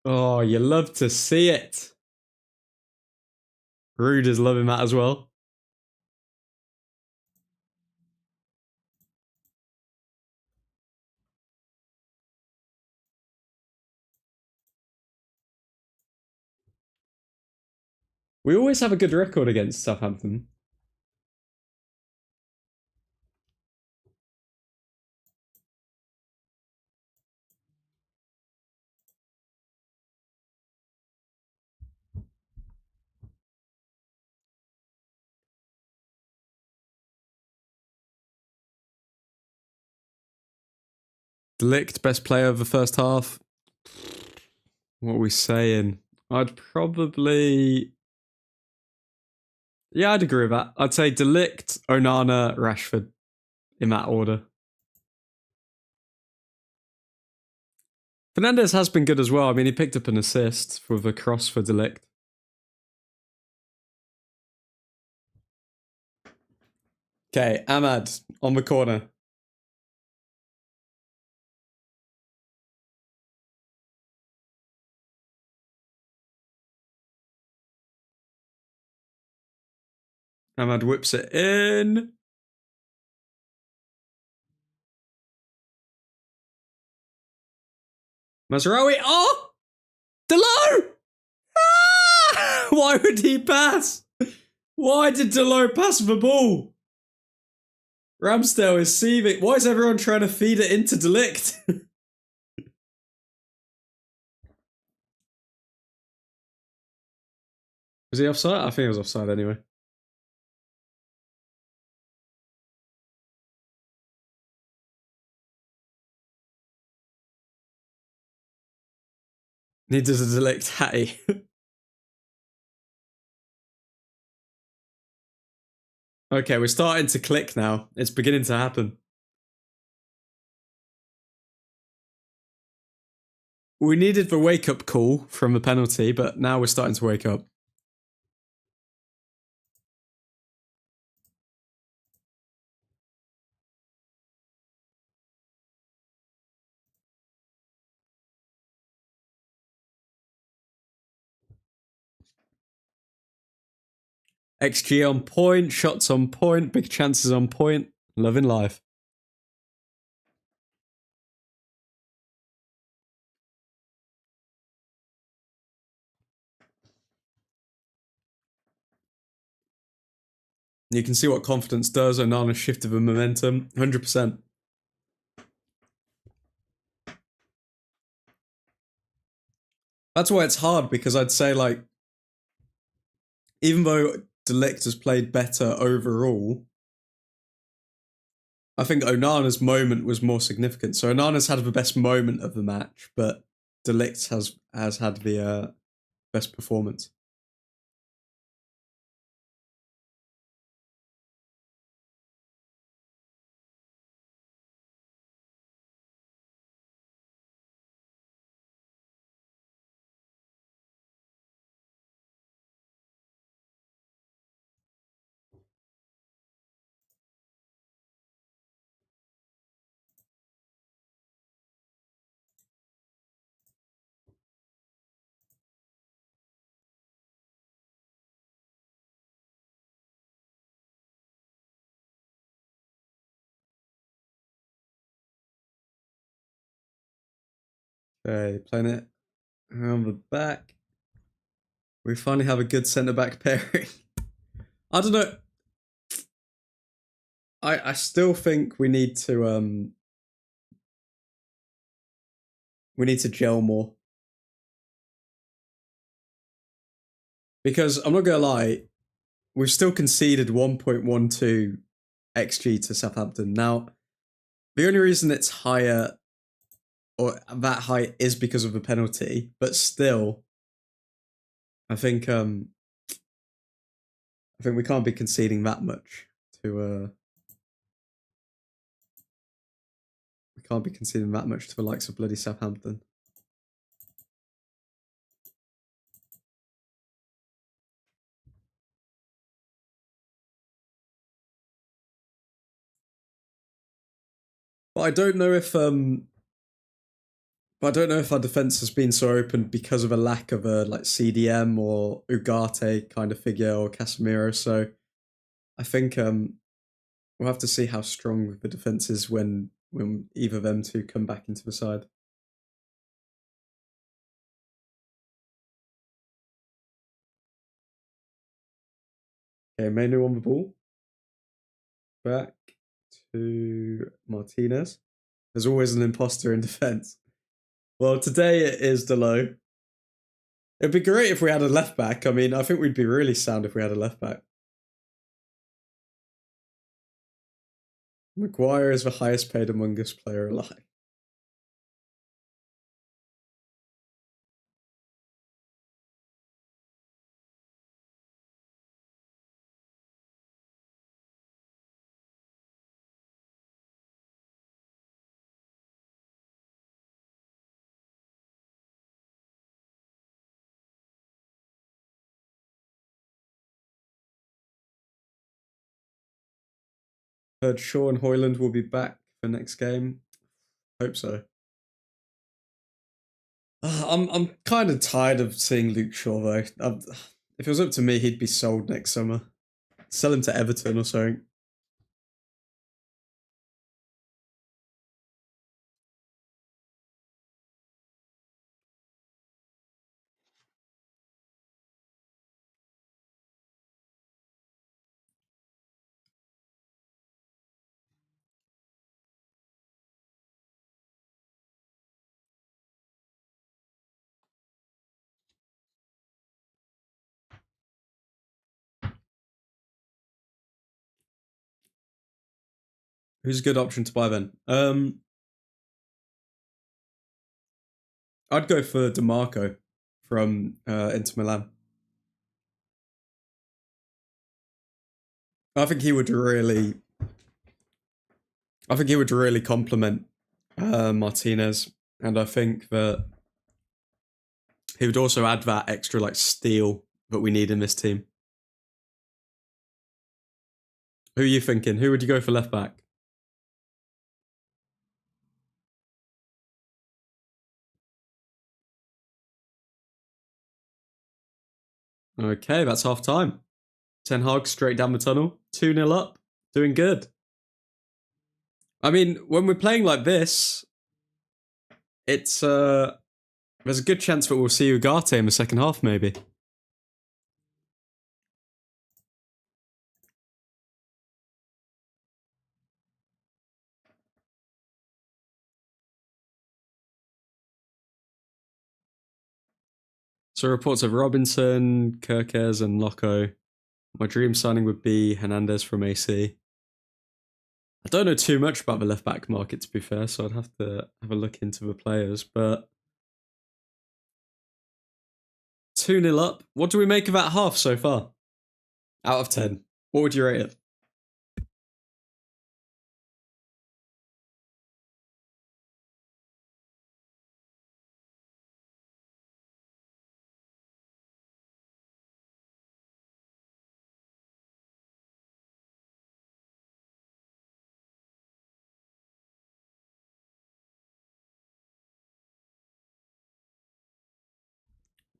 Oh, you love to see it. Rude is loving that as well. We always have a good record against Southampton. Delict, best player of the first half. What are we saying? I'd probably... Yeah, I'd agree with that. I'd say Delict, Onana, Rashford, in that order. Fernandes has been good as well. I mean, he picked up an assist with a cross for Delict. Okay, Ahmad on the corner. Ahmad whips it in. Mazraoui. Oh! Delo! Ah! Why would he pass? Why did Delo pass the ball? Ramsdale is seething. Why is everyone trying to feed it into Delict? Was he offside? I think he was offside anyway. He does a Delict hattie. Okay, we're starting to click now. It's beginning to happen. We needed the wake-up call from the penalty, but now we're starting to wake up. XG on point, shots on point, big chances on point. Loving life. You can see what confidence does. Onana shifted the momentum. 100%. That's why it's hard, because I'd say, like, even though Delict has played better overall, I think Onana's moment was more significant. So Onana's had the best moment of the match, but Delict has had the best performance. Okay, playing it around the back. We finally have a good centre-back pairing. I don't know. I still think we need to gel more. Because I'm not gonna lie, we've still conceded 1.12 XG to Southampton. Now, the only reason it's higher or that high is because of the penalty, but still, I think we can't be conceding that much to we can't be conceding that much to the likes of bloody Southampton. But I don't know if But I don't know if our defense has been so open because of a lack of a like CDM or Ugarte kind of figure or Casemiro. So I think we'll have to see how strong the defense is when either of them two come back into the side. Okay, Manu on the ball. Back to Martinez. There's always an imposter in defense. Well, today it is Delo. It'd be great if we had a left back. I mean, I think we'd be really sound if we had a left back. Maguire is the highest paid Among Us player alive. Heard Shaw and Hoyland will be back for next game. Hope so. I'm kind of tired of seeing Luke Shaw though. If it was up to me, he'd be sold next summer. Sell him to Everton or something. Who's a good option to buy then? I'd go for DeMarco from Inter Milan. I think he would really. I think he would really complement Martinez, and I think that he would also add that extra like steel that we need in this team. Who are you thinking? Who would you go for left back? Okay, that's half time. Ten Hag straight down the tunnel. 2-0 up. Doing good. I mean, when we're playing like this, it's there's a good chance that we'll see Ugarte in the second half, maybe. So reports of Robinson, Kirkes, and Loco. My dream signing would be Hernandez from AC. I don't know too much about the left back market, to be fair, so I'd have to have a look into the players. But 2-0 up. What do we make of that half so far? Out of 10. What would you rate it?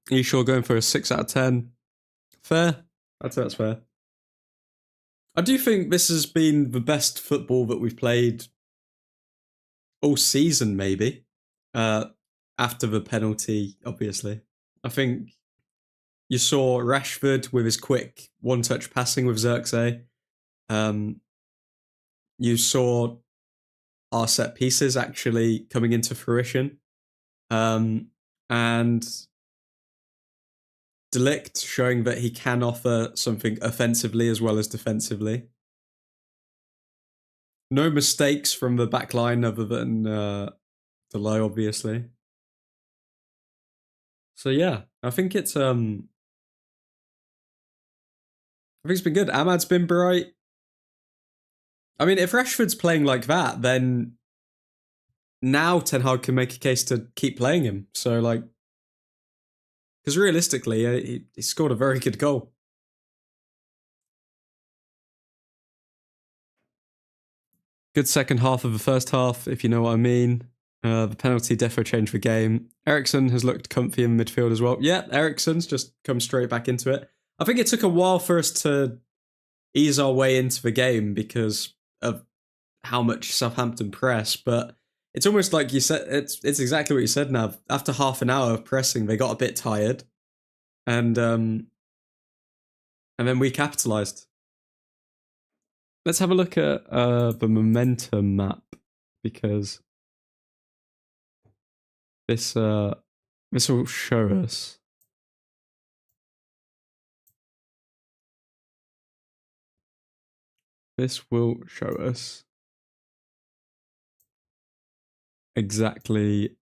Are you sure going for a 6 out of 10? Fair. I'd say that's fair. I do think this has been the best football that we've played all season, maybe. After the penalty, obviously. I think you saw Rashford with his quick one-touch passing with Xerxes. You saw our set pieces actually coming into fruition. And Delict showing that he can offer something offensively as well as defensively. No mistakes from the back line other than Delo, obviously. So yeah, I think it's been good. Ahmad's been bright. I mean, if Rashford's playing like that, then now Ten Hag can make a case to keep playing him. So like, because realistically, he scored a very good goal. Good second half of the first half, if you know what I mean. The penalty defo changed the game. Ericsson has looked comfy in midfield as well. Yeah, Ericsson's just come straight back into it. I think it took a while for us to ease our way into the game because of how much Southampton press, but it's almost like you said, it's exactly what you said now. After half an hour of pressing, they got a bit tired, and then we capitalized. Let's have a look at the momentum map, because this will show us. This will show us exactly.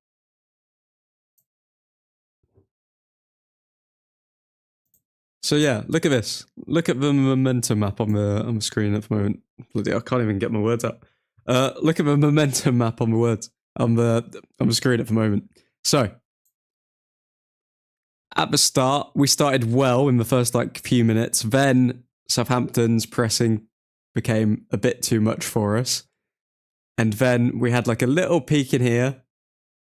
So yeah, look at this. Look at the momentum map on the screen at the moment. Bloody, I can't even get my words out. Look at the momentum map on the screen at the moment. So at the start, we started well in the first few minutes. Then Southampton's pressing became a bit too much for us, and then we had a little peak in here,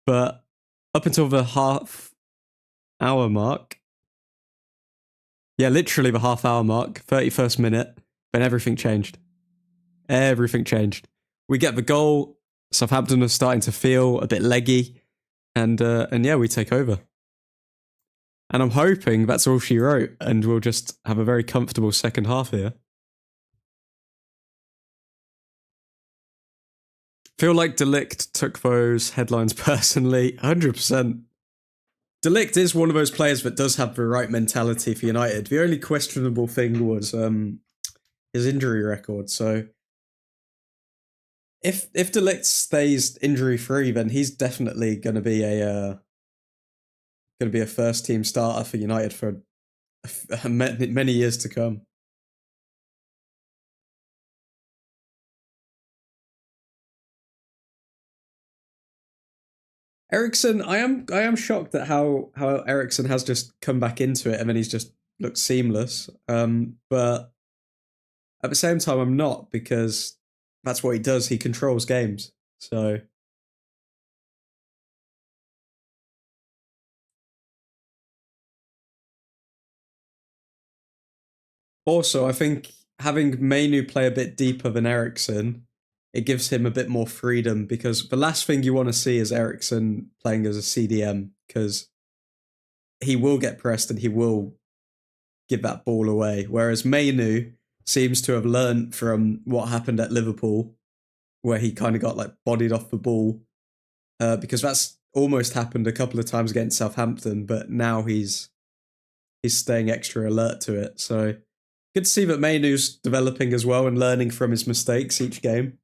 but up until the half-hour mark. Yeah, literally the half-hour mark, 31st minute, then everything changed. Everything changed. We get the goal. Southampton are starting to feel a bit leggy, and yeah, we take over. And I'm hoping that's all she wrote, and we'll just have a very comfortable second half here. Feel like De Ligt took those headlines personally, 100%. De Ligt is one of those players that does have the right mentality for United. The only questionable thing was his injury record. So if De Ligt stays injury free, then he's definitely going to be a first team starter for United for many years to come. Ericsson, I am shocked at how Ericsson has just come back into it and then he's just looked seamless. But at the same time, I'm not, because that's what he does. He controls games. So also, I think having Mainu play a bit deeper than Ericsson, it gives him a bit more freedom, because the last thing you want to see is Ericsson playing as a CDM, because he will get pressed and he will give that ball away. Whereas Mainu seems to have learnt from what happened at Liverpool, where he kind of got bodied off the ball, because that's almost happened a couple of times against Southampton, but now he's staying extra alert to it. So good to see that Mainu's developing as well and learning from his mistakes each game.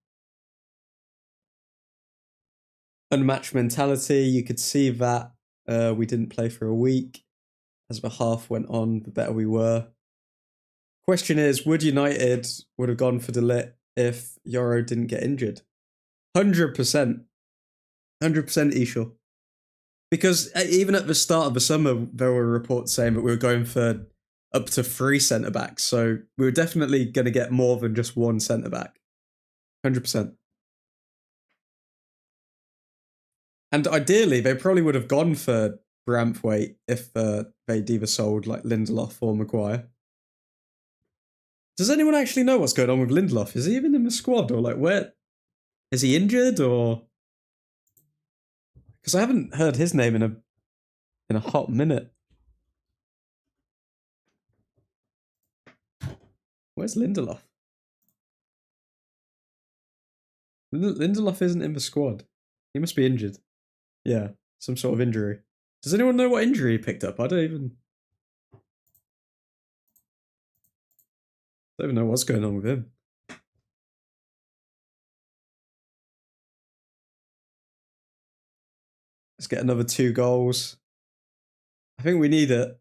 Unmatched mentality, you could see that we didn't play for a week. As the half went on, the better we were. Question is, would United would have gone for De Ligt if Euro didn't get injured? 100%. 100% Ishal. Because even at the start of the summer, there were reports saying that we were going for up to 3 centre-backs. So we were definitely going to get more than just one centre-back. 100%. And ideally, they probably would have gone for Braithwaite if they'd either sold Lindelof or Maguire. Does anyone actually know what's going on with Lindelof? Is he even in the squad, or where? Is he injured, or? Because I haven't heard his name in a hot minute. Where's Lindelof? Lindelof isn't in the squad. He must be injured. Yeah, some sort of injury. Does anyone know what injury he picked up? I don't even know what's going on with him. Let's get another 2 goals. I think we need it.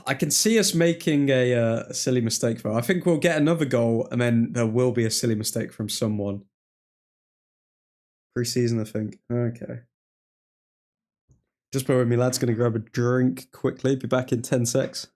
I can see us making a silly mistake, though. I think we'll get another goal, and then there will be a silly mistake from someone. Pre-season, I think. Okay. Just bear with me, lads. Going to grab a drink quickly. Be back in 10 secs.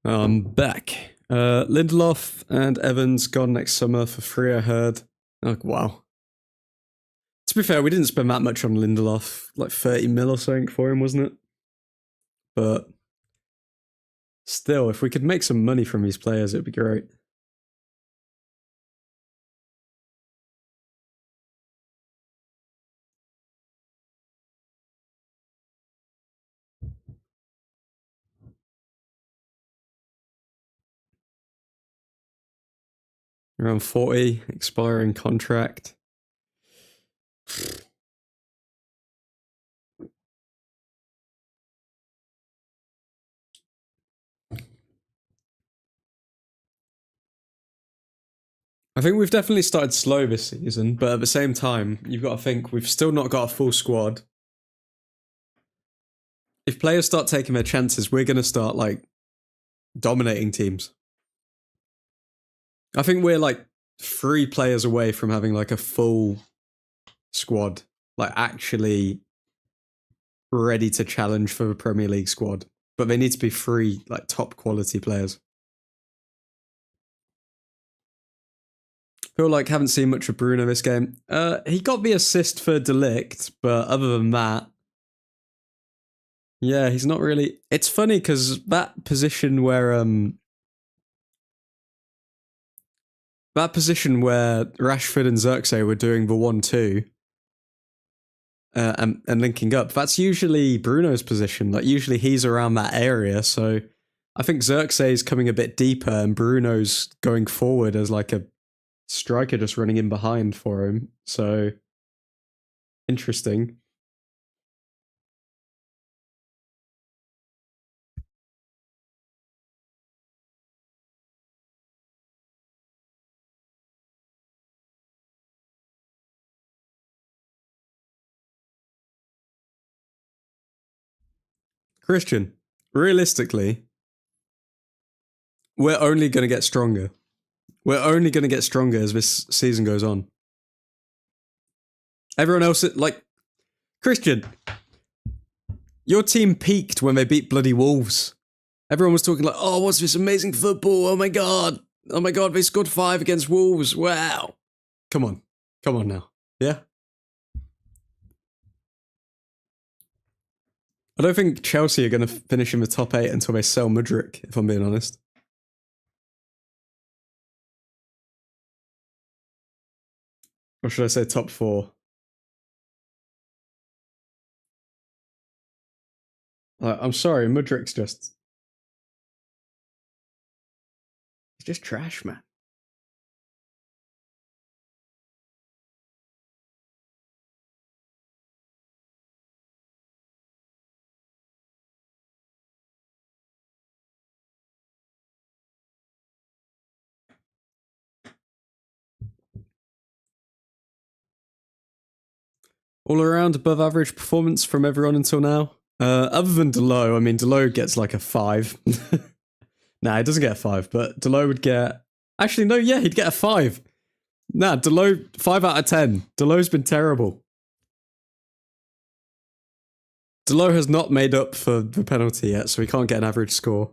I'm back. Lindelof and Evans gone next summer for free, I heard. Oh, wow. To be fair, we didn't spend that much on Lindelof, like 30 mil or something for him, wasn't it? But still, if we could make some money from these players, it'd be great. Around 40, expiring contract. I think we've definitely started slow this season, but at the same time, you've got to think we've still not got a full squad. If players start taking their chances, we're going to start, like, dominating teams. I think we're, like, 3 players away from having, like, a full squad. Like, actually ready to challenge for the Premier League squad. But they need to be 3, like, top quality players. Feel like haven't seen much of Bruno this game. He got the assist for De Ligt, but other than that, yeah, he's not really. It's funny because that position where Rashford and Xerxes were doing the 1-2 and linking up, that's usually Bruno's position. Like usually he's around that area, so I think Xerxes is coming a bit deeper and Bruno's going forward as like a striker just running in behind for him. So interesting. Christian, realistically, we're only going to get stronger. We're only going to get stronger as this season goes on. Everyone else, like, Christian, your team peaked when they beat bloody Wolves. Everyone was talking like, oh, what's this amazing football? Oh my god. Oh my god, they scored 5 against Wolves. Wow. Come on. Come on now. Yeah? I don't think Chelsea are going to finish in the top 8 until they sell Mudryk, if I'm being honest. Or should I say top 4? I'm sorry, Mudryk's just... He's just trash, man. All around above average performance from everyone until now. Other than Delo, I mean, Delo gets like a 5. Nah, he doesn't get a 5, but Delo would get... Actually, no, yeah, he'd get a 5. Nah, Delo, 5 out of 10. Delo's been terrible. Delo has not made up for the penalty yet, so he can't get an average score.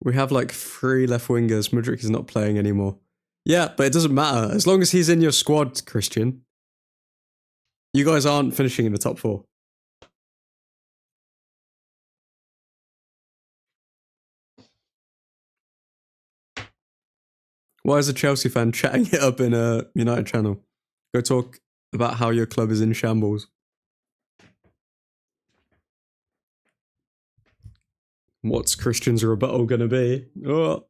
We have like 3 left wingers. Mudryk is not playing anymore. Yeah, but it doesn't matter. As long as he's in your squad, Christian. You guys aren't finishing in the top 4. Why is a Chelsea fan chatting it up in a United channel? Go talk about how your club is in shambles. What's Christian's rebuttal gonna be? Oh.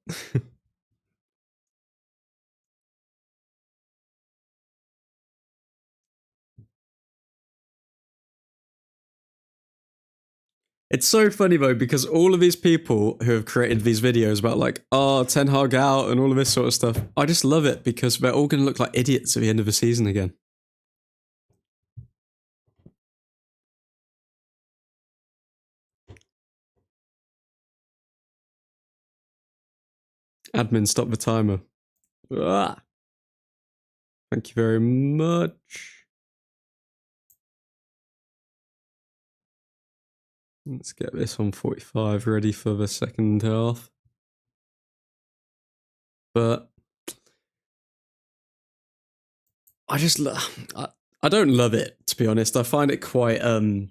It's so funny though, because all of these people who have created these videos about like, oh, Ten Hag out and all of this sort of stuff, I just love it because they're all going to look like idiots at the end of the season again. Admin, stop the timer. Ah. Thank you very much. Let's get this on 45 ready for the second half. But I just I don't love it, to be honest. I find it quite I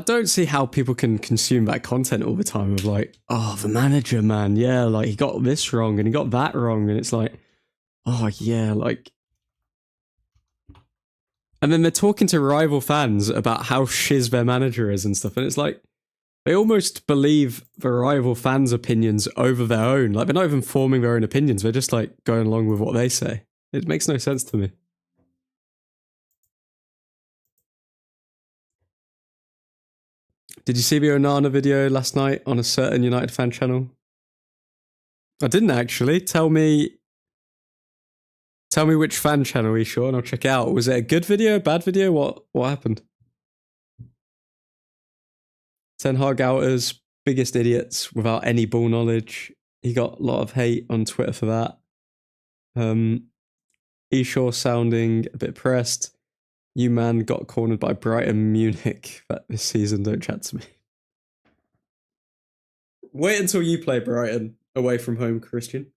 don't see how people can consume that content all the time of like, oh, the manager, man, yeah, like he got this wrong and he got that wrong, and it's like, oh yeah, like, and then they're talking to rival fans about how shiz their manager is and stuff, and it's like they almost believe the rival fans' opinions over their own. Like they're not even forming their own opinions; they're just like going along with what they say. It makes no sense to me. Did you see the Onana video last night on a certain United fan channel? I didn't actually. Tell me which fan channel he's sure, and I'll check it out. Was it a good video, bad video? What happened? Ten Hag outers, biggest idiots without any ball knowledge. He got a lot of hate on Twitter for that. Eshaw sounding a bit pressed. You man got cornered by Brighton Munich this season. Don't chat to me. Wait until you play Brighton away from home, Christian.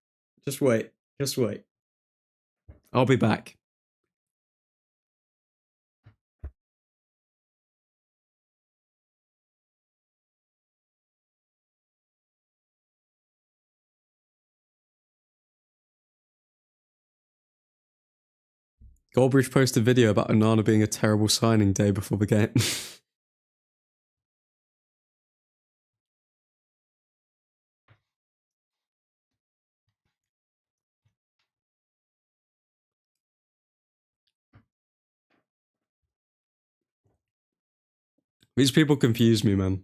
Just wait. Just wait. I'll be back. Goldbridge posted a video about Onana being a terrible signing day before the game. These people confuse me, man.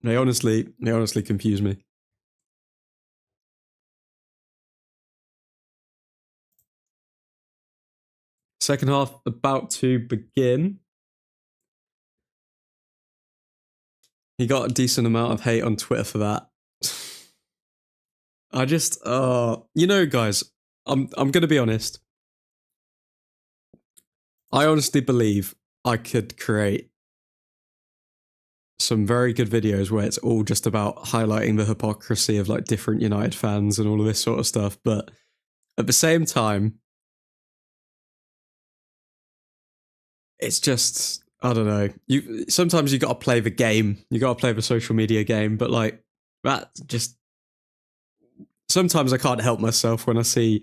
They honestly confuse me. Second half about to begin. He got a decent amount of hate on Twitter for that. I just, you know, guys, I'm gonna be honest. I honestly believe I could create some very good videos where it's all just about highlighting the hypocrisy of like different United fans and all of this sort of stuff. But at the same time, it's just, I don't know. Sometimes you got to play the game. You got to play the social media game. But like that, just sometimes I can't help myself when I see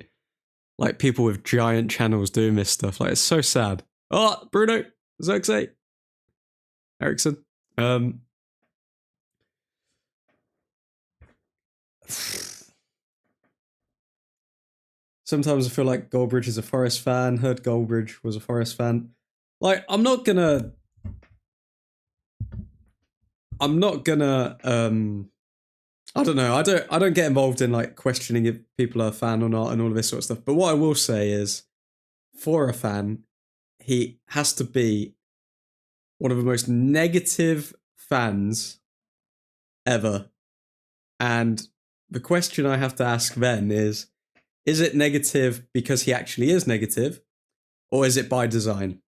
like people with giant channels doing this stuff. Like it's so sad. Oh, Bruno, Xerxes, Ericsson. Sometimes I feel like Goldbridge is a Forest fan. Heard Goldbridge was a Forest fan. Like I'm not gonna I don't know. I don't get involved in like questioning if people are a fan or not and all of this sort of stuff. But what I will say is, for a fan, he has to be one of the most negative fans ever. And the question I have to ask then is it negative because he actually is negative, or is it by design?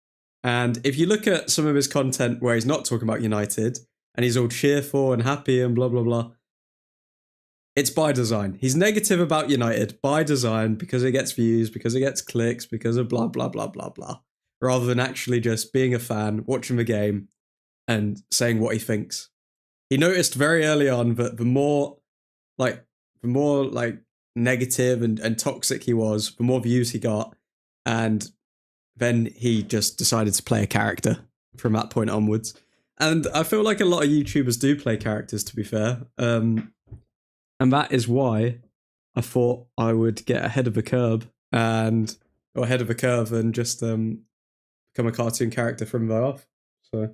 And if you look at some of his content where he's not talking about United and he's all cheerful and happy and blah, blah, blah, it's by design. He's negative about United by design because it gets views, because it gets clicks, because of blah, blah, blah, blah, blah, rather than actually just being a fan, watching the game and saying what he thinks. He noticed very early on that the more negative and toxic he was, the more views he got. And then he just decided to play a character from that point onwards. And I feel like a lot of YouTubers do play characters, to be fair. And that is why I thought I would get ahead of the curve and just become a cartoon character from there off. So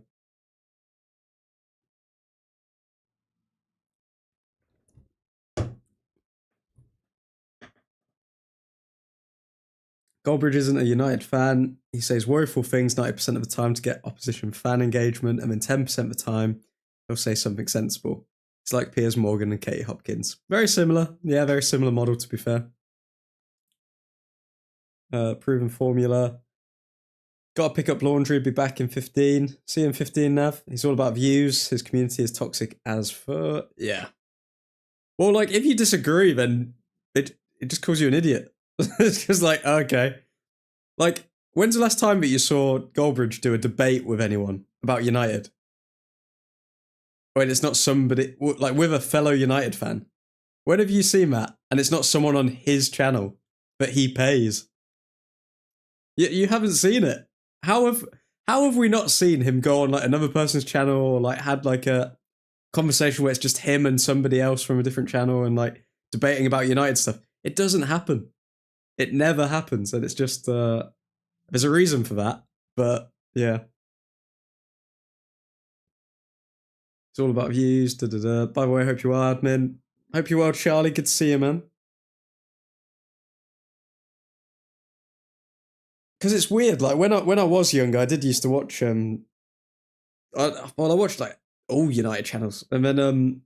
Goldbridge isn't a United fan. He says woeful things 90% of the time to get opposition fan engagement, and then 10% of the time he'll say something sensible. It's like Piers Morgan and Katie Hopkins. Very similar. Yeah, very similar model, to be fair. Proven formula. Gotta pick up laundry, be back in 15. See you in 15, Nav. He's all about views. His community is toxic as fuck. Yeah. Well, like, if you disagree, then it just calls you an idiot. It's just like, okay. Like, when's the last time that you saw Goldbridge do a debate with anyone about United? When it's not somebody, like, with a fellow United fan. When have you seen that? And it's not someone on his channel that he pays. You haven't seen it. How have we not seen him go on like another person's channel or like had like a conversation where it's just him and somebody else from a different channel and like debating about United stuff? It doesn't happen. It never happens, and it's just there's a reason for that. But yeah, it's all about views. Da, da, da. By the way, hope you are, admin. Hope you are, Charlie. Good to see you, man. Because it's weird. Like when I was younger, I did used to watch I watched like all United channels, and then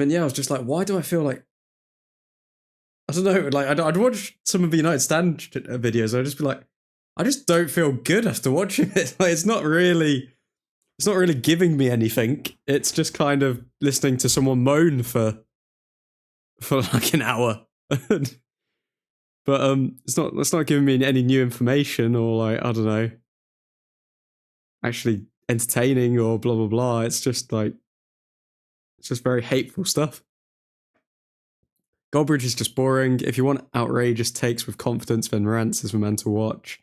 yeah, I was just like, why do I feel like I don't know, like I'd watch some of the United Stand videos, and I'd just be like, I just don't feel good after watching it. Like it's not really giving me anything. It's just kind of listening to someone moan for like an hour. But it's not giving me any new information or like I don't know, actually entertaining or blah blah blah. It's just very hateful stuff. Goldbridge is just boring. If you want outrageous takes with confidence, then Rants is the man to watch.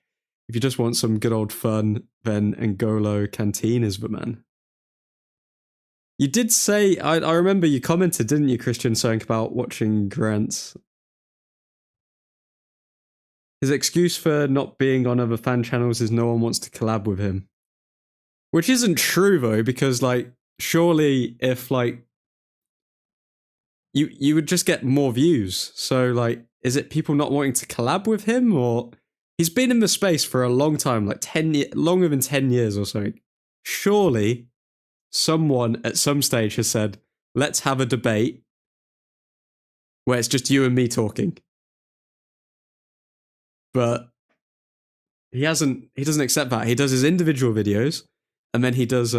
If you just want some good old fun, then N'Golo Canteen is the man. You did say, I remember you commented, didn't you, Christian, something about watching Rants? His excuse for not being on other fan channels is no one wants to collab with him. Which isn't true, though, because, like, surely if, like, you would just get more views. So, like, is it people not wanting to collab with him? Or he's been in the space for a long time, like longer than 10 years or something. Surely someone at some stage has said, let's have a debate where it's just you and me talking. But he doesn't accept that. He does his individual videos, and then he does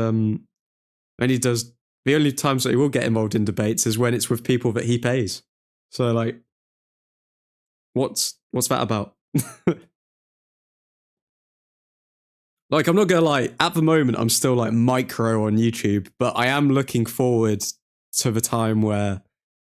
the only times that he will get involved in debates is when it's with people that he pays. So like, what's that about? Like, I'm not gonna lie, at the moment I'm still like micro on YouTube, but I am looking forward to the time where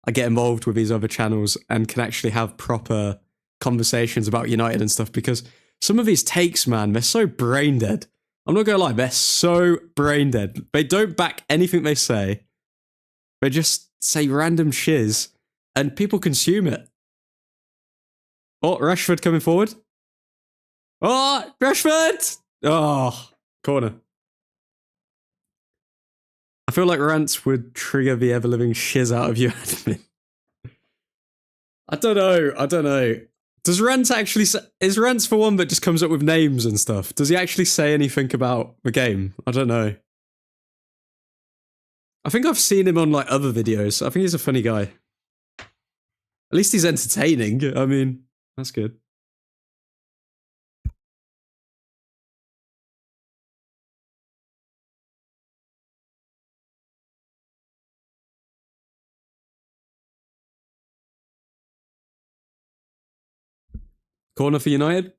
I get involved with these other channels and can actually have proper conversations about United and stuff, because some of these takes, man, they're so brain dead. I'm not gonna lie, they're so brain dead. They don't back anything they say. They just say random shiz and people consume it. Oh, Rashford coming forward. Oh, Rashford! Oh, corner. I feel like Rants would trigger the ever-living shiz out of you, admin. I don't know. Does Rants actually say, is Rants for one that just comes up with names and stuff? Does he actually say anything about the game? I don't know. I think I've seen him on like other videos. I think he's a funny guy. At least he's entertaining. I mean, that's good. Corner for United.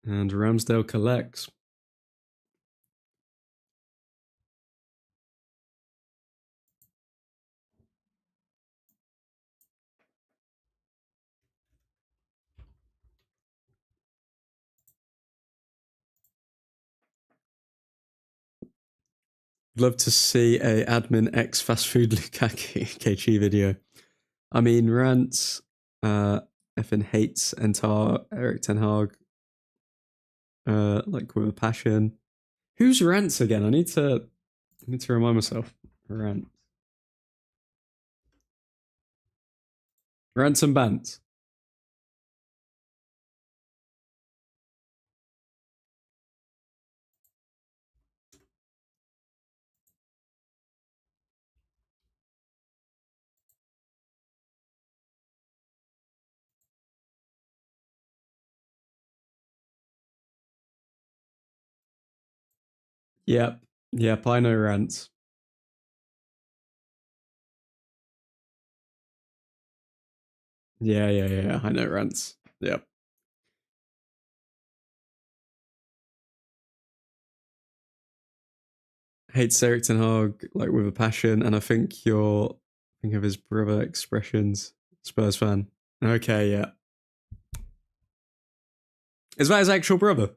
And Ramsdale collects. Love to see a admin X fast food Lukaku KG video. I mean, Rants, effing hates Entar, Eric Ten Hag, like with a passion. Who's Rants again? I need to remind myself. Rants. Rants and Bants. Yep. Yep, I know rants. Yeah, I know rants. Yep. Hates Eric Ten Hag like with a passion, and I think you're think of his brother expressions. Spurs fan. Okay, yeah. Is that his actual brother?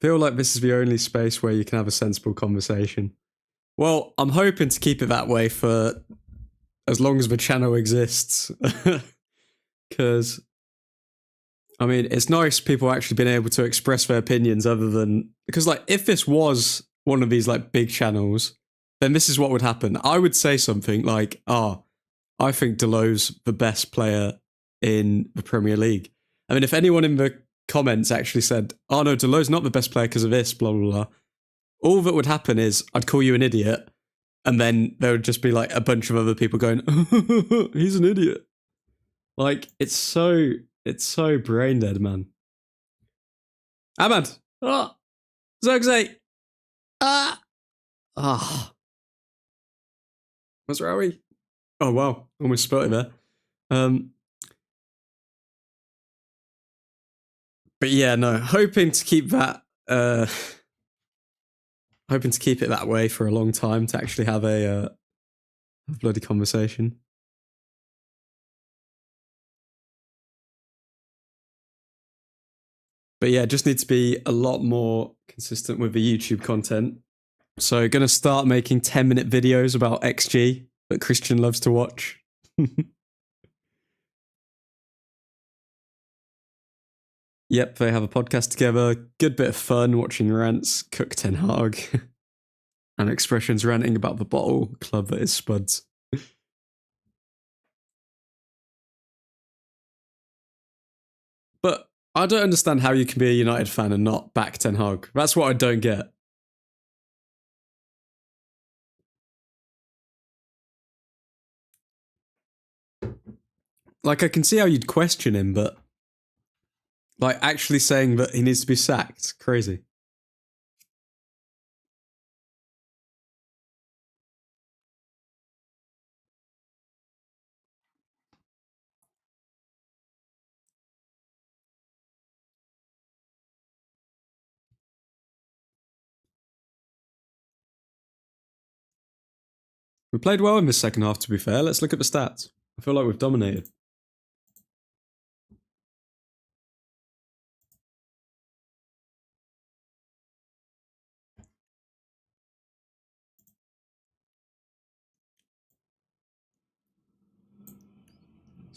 Feel like this is the only space where you can have a sensible conversation. Well, I'm hoping to keep it that way for as long as the channel exists. Because, I mean, it's nice people actually being able to express their opinions other than. Because, like, if this was one of these, like, big channels, then this is what would happen. I would say something like, I think Delo's the best player in the Premier League. I mean, if anyone in the comments actually said, oh no, Delo's not the best player because of this, blah, blah, blah, all that would happen is I'd call you an idiot, and then there would just be like a bunch of other people going, he's an idiot. Like, it's so brain dead, man. Ahmad! Ah! Zogzay! Ah! Ah! What's Rowie? Oh wow, almost spotted there. But yeah, no, hoping to keep that hoping to keep it that way for a long time to actually have a bloody conversation. But yeah, just need to be a lot more consistent with the YouTube content. So gonna start making 10-minute videos about XG that Christian loves to watch. Yep, they have a podcast together. Good bit of fun watching rants, Cook Ten Hag, and expressions ranting about the bottle club that is Spuds. But I don't understand how you can be a United fan and not back Ten Hag. That's what I don't get. Like, I can see how you'd question him, but like actually saying that he needs to be sacked, crazy. We played well in this second half, to be fair. Let's look at the stats. I feel like we've dominated.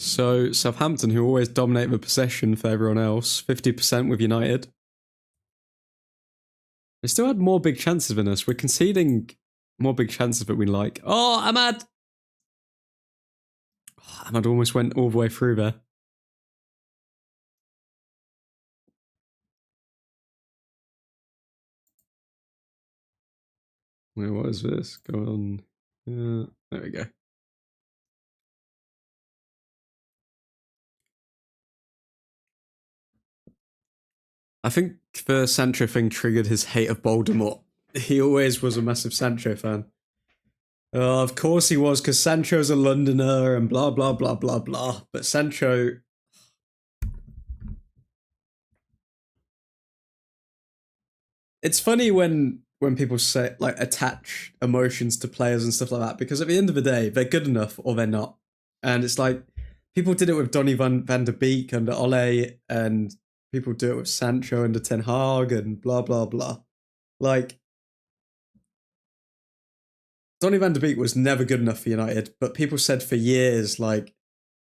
So Southampton, who always dominate the possession for everyone else, 50% with United. They still had more big chances than us. We're conceding more big chances than we like. Oh, Ahmad! Oh, Ahmad almost went all the way through there. Wait, what is this? Go on. There we go. I think the Sancho thing triggered his hate of Voldemort. He always was a massive Sancho fan. Of course he was, because Sancho's a Londoner and blah, blah, blah, blah, blah. But Sancho... It's funny when people say, like, attach emotions to players and stuff like that, because at the end of the day, they're good enough or they're not. And it's like, people did it with Donny van der Beek under Ole, and people do it with Sancho under Ten Hag and blah, blah, blah. Like, Donny van der Beek was never good enough for United, but people said for years, like,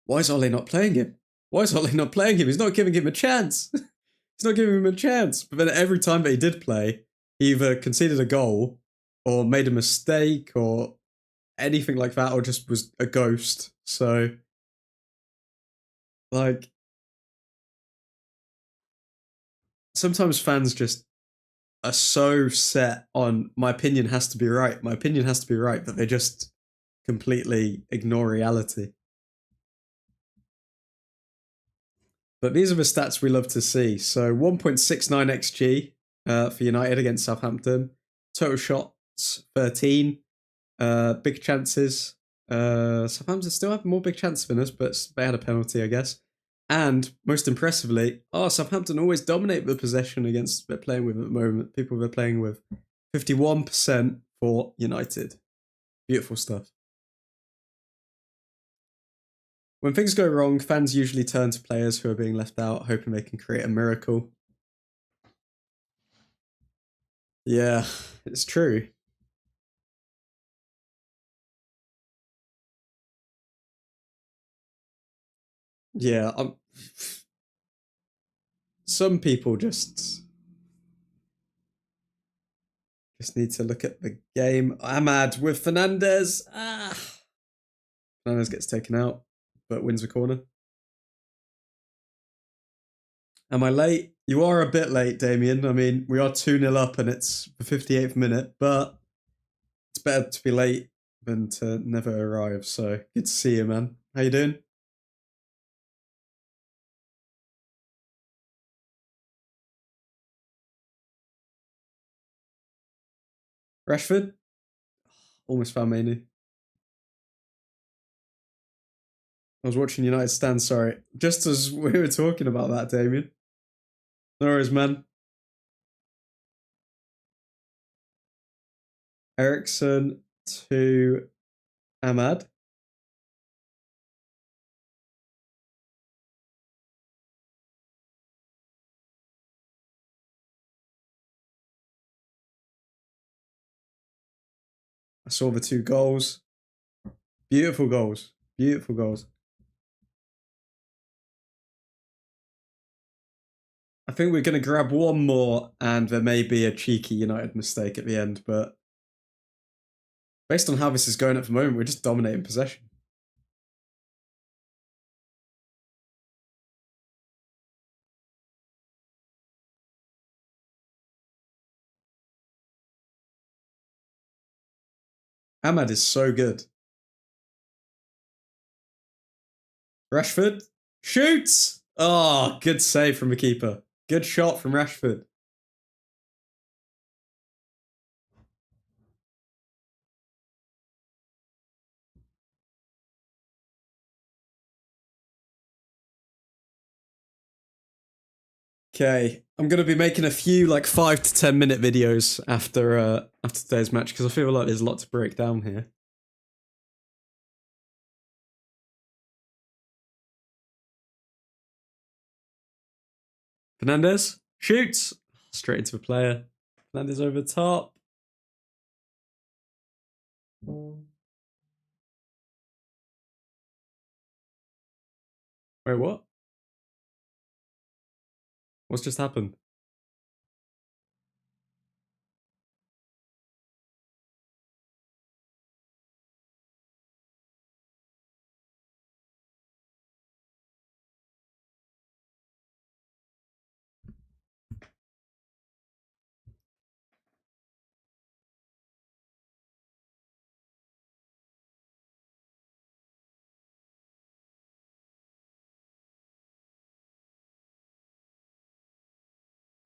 why is Ole not playing him? Why is Ole not playing him? He's not giving him a chance. He's not giving him a chance. But then every time that he did play, he either conceded a goal or made a mistake or anything like that, or just was a ghost. So, like, sometimes fans just are so set on my opinion has to be right. My opinion has to be right, that they just completely ignore reality. But these are the stats we love to see. So 1.69 XG for United against Southampton. Total shots 13. Big chances. Southampton still have more big chances than us, but they had a penalty, I guess. And most impressively, Southampton always dominate the possession against they're playing with at the moment. People they're playing with. 51% for United. Beautiful stuff. When things go wrong, fans usually turn to players who are being left out, hoping they can create a miracle. Yeah, it's true. Yeah, some people just need to look at the game. Ahmad with Fernandez. Fernandez gets taken out, but wins the corner. Am I late? You are a bit late, Damien. I mean, we are 2-0 up and it's the 58th minute, but it's better to be late than to never arrive. So good to see you, man. How you doing? Rashford? Almost found Manu. I was watching United stand, sorry. Just as we were talking about that, Damien. No worries, man. Ericsson to Ahmad. I saw the two goals. Beautiful goals. Beautiful goals. I think we're going to grab one more, and there may be a cheeky United mistake at the end, but based on how this is going at the moment, we're just dominating possession. Ahmad is so good. Rashford shoots. Oh, good save from the keeper. Good shot from Rashford. Okay, I'm gonna be making a few like 5 to 10 minute videos after today's match because I feel like there's a lot to break down here. Fernandez shoots straight into the player. Fernandez over the top. Wait, what? What's just happened?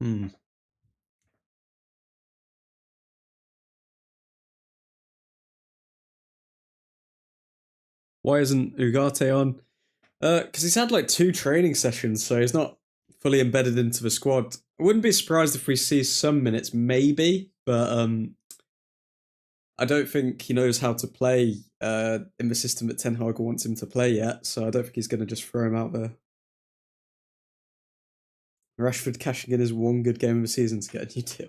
Hmm. Why isn't Ugarte on? Because he's had like 2 training sessions, so he's not fully embedded into the squad. I wouldn't be surprised if we see some minutes, maybe, but I don't think he knows how to play in the system that Ten Hag wants him to play yet. So I don't think he's going to just throw him out there. Rashford cashing in his one good game of the season to get a new deal.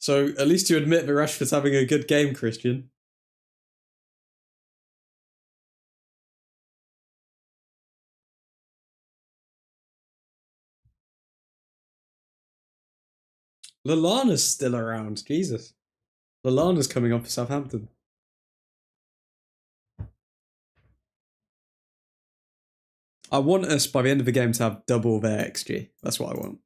So at least you admit that Rashford's having a good game, Christian. Lallana's still around. Jesus. Lallana's coming on for Southampton. I want us by the end of the game to have double their XG. That's what I want.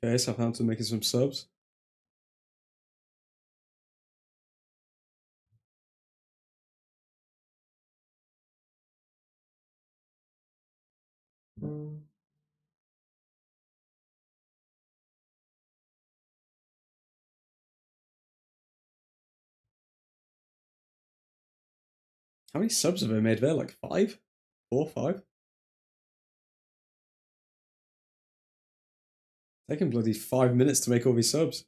Okay, Southampton making some subs. How many subs have they made there? Like 5? 4, 5? Taking bloody 5 minutes to make all these subs.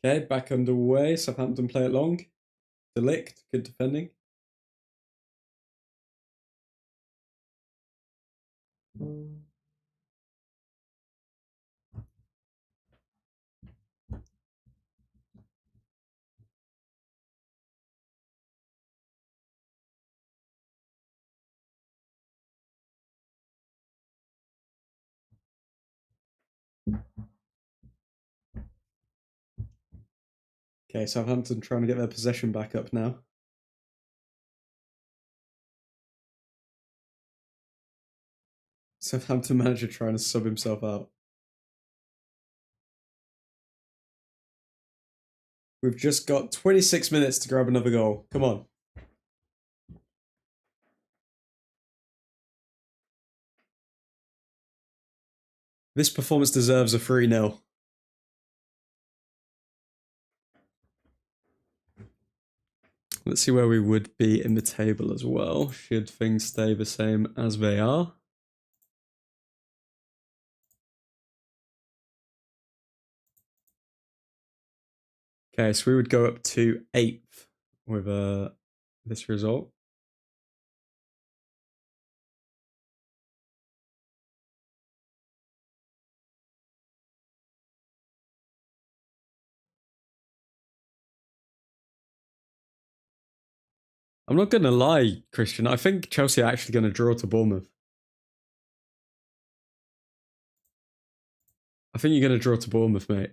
Okay, back underway. Southampton play it long. Delict, good defending. Okay, Southampton trying to get their possession back up now. Southampton manager trying to sub himself out. We've just got 26 minutes to grab another goal. Come on. This performance deserves a 3-0. Let's see where we would be in the table as well, should things stay the same as they are. Okay, so we would go up to 8th with this result. I'm not going to lie, Christian. I think Chelsea are actually going to draw to Bournemouth. I think you're going to draw to Bournemouth, mate.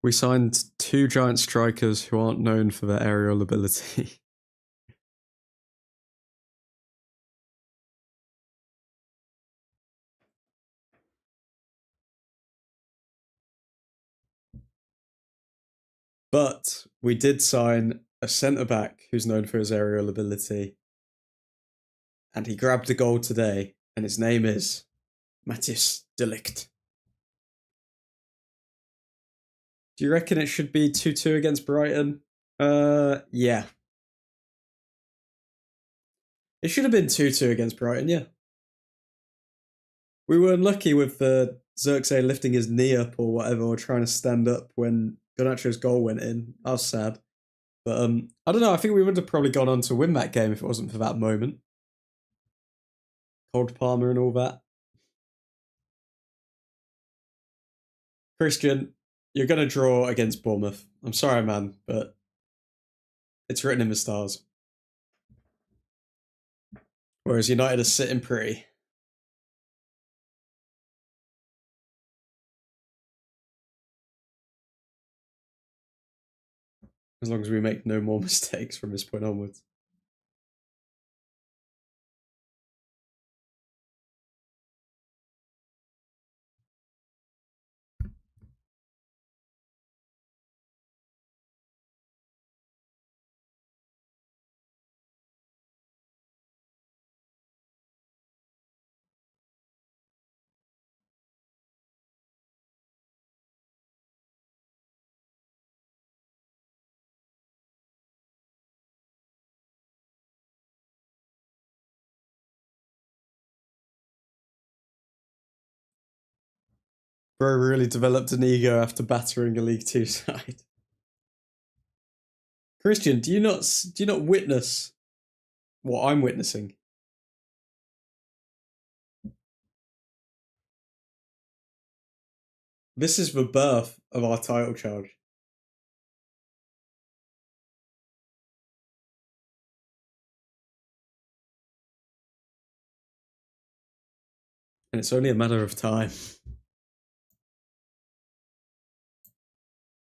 We signed 2 giant strikers who aren't known for their aerial ability. But we did sign a centre-back who's known for his aerial ability. And he grabbed a goal today, and his name is Matthijs de Ligt. Do you reckon it should be 2-2 against Brighton? Yeah. It should have been 2-2 against Brighton, yeah. We were unlucky with Xerxes lifting his knee up or whatever, or trying to stand up when Garnacho's goal went in. I was sad. But I don't know, I think we would have probably gone on to win that game if it wasn't for that moment. Cold Palmer and all that. Christian, you're going to draw against Bournemouth. I'm sorry, man, but it's written in the stars. Whereas United are sitting pretty. As long as we make no more mistakes from this point onwards. Bro really developed an ego after battering a League Two side. Christian, do you not witness what I'm witnessing? This is the birth of our title charge. And it's only a matter of time.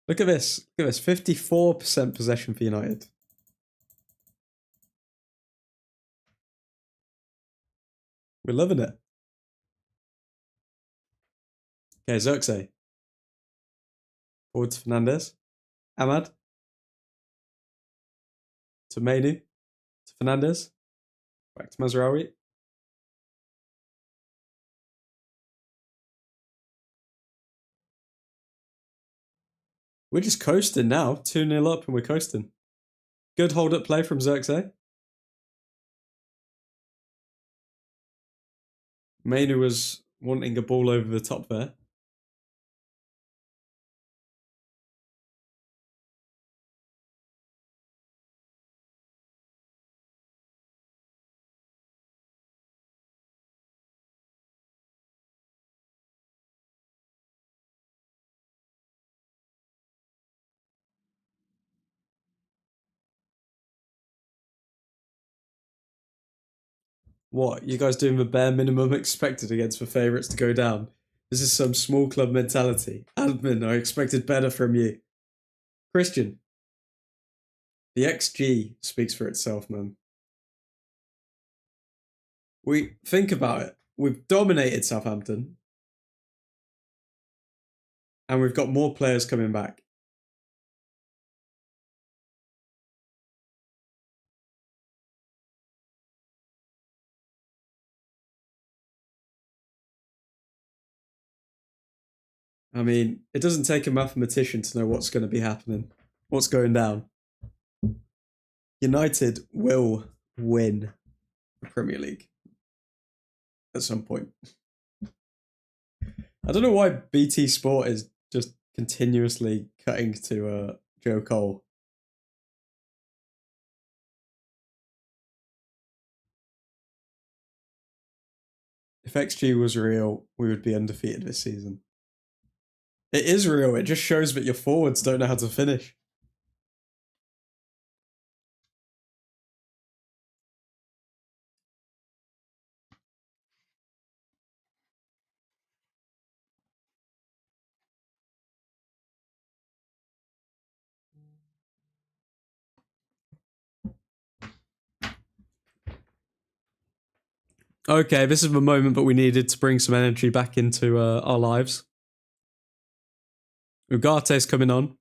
Look at this. Look at this. 54% possession for United. We're loving it. Okay, Xerxes. Forward to Fernandez. Ahmad. To Mainu. To Fernandez. Back to Mazraoui. We're just coasting now. 2-0 up and we're coasting. Good hold-up play from Xerxes. Mainu was wanting a ball over the top there. What? You guys doing the bare minimum expected against the favourites to go down? This is some small club mentality. Admin, I expected better from you. Christian. The XG speaks for itself, man. We think about it. We've dominated Southampton. And we've got more players coming back. I mean, it doesn't take a mathematician to know what's going to be happening. What's going down. United will win the Premier League at some point. I don't know why BT Sport is just continuously cutting to Joe Cole. If XG was real, we would be undefeated this season. It is real. It just shows that your forwards don't know how to finish. Okay, this is the moment that we needed to bring some energy back into our lives. Ugate's coming on.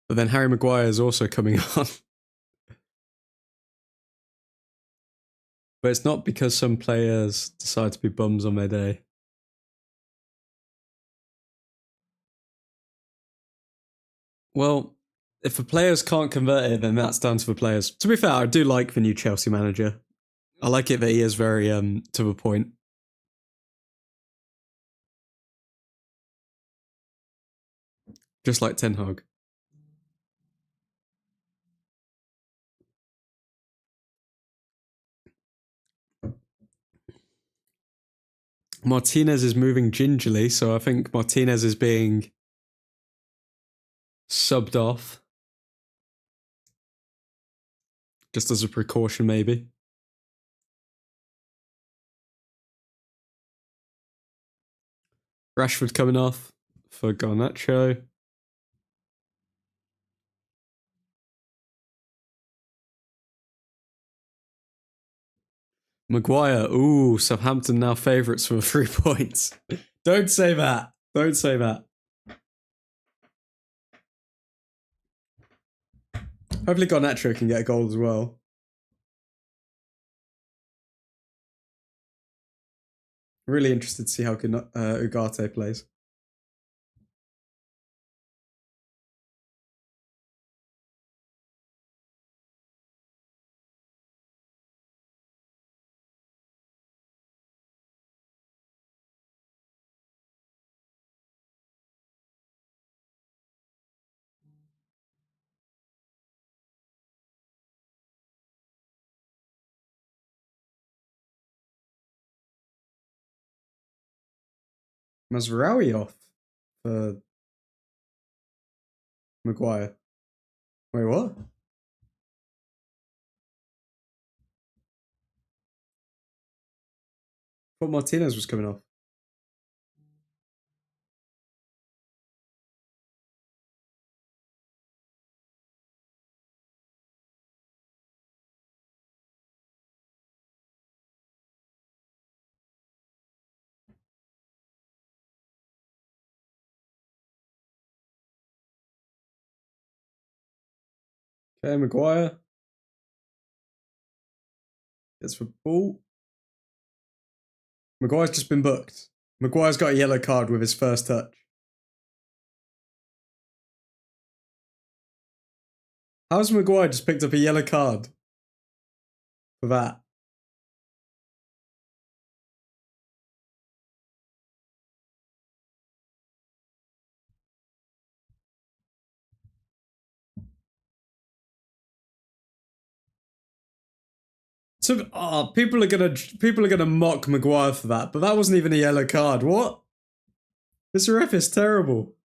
But then Harry Maguire is also coming on. But it's not because some players decide to be bums on their day. Well, if the players can't convert it, then that's down to the players. To be fair, I do like the new Chelsea manager. I like it that he is very to the point. Just like Ten Hag. Martinez is moving gingerly, so I think Martinez is being subbed off. Just as a precaution, maybe. Rashford coming off for Garnacho. Maguire. Ooh, Southampton now favourites for 3 points. Don't say that. Don't say that. Hopefully Garnacho can get a goal as well. Really interested to see how Ugarte plays. Mazraoui off for Maguire. Wait, what? I thought Martinez was coming off. Okay, Maguire. Gets for ball. Maguire's just been booked. Maguire's got a yellow card with his first touch. How's Maguire just picked up a yellow card for that? So people are gonna mock Maguire for that, but that wasn't even a yellow card. What? This ref is terrible.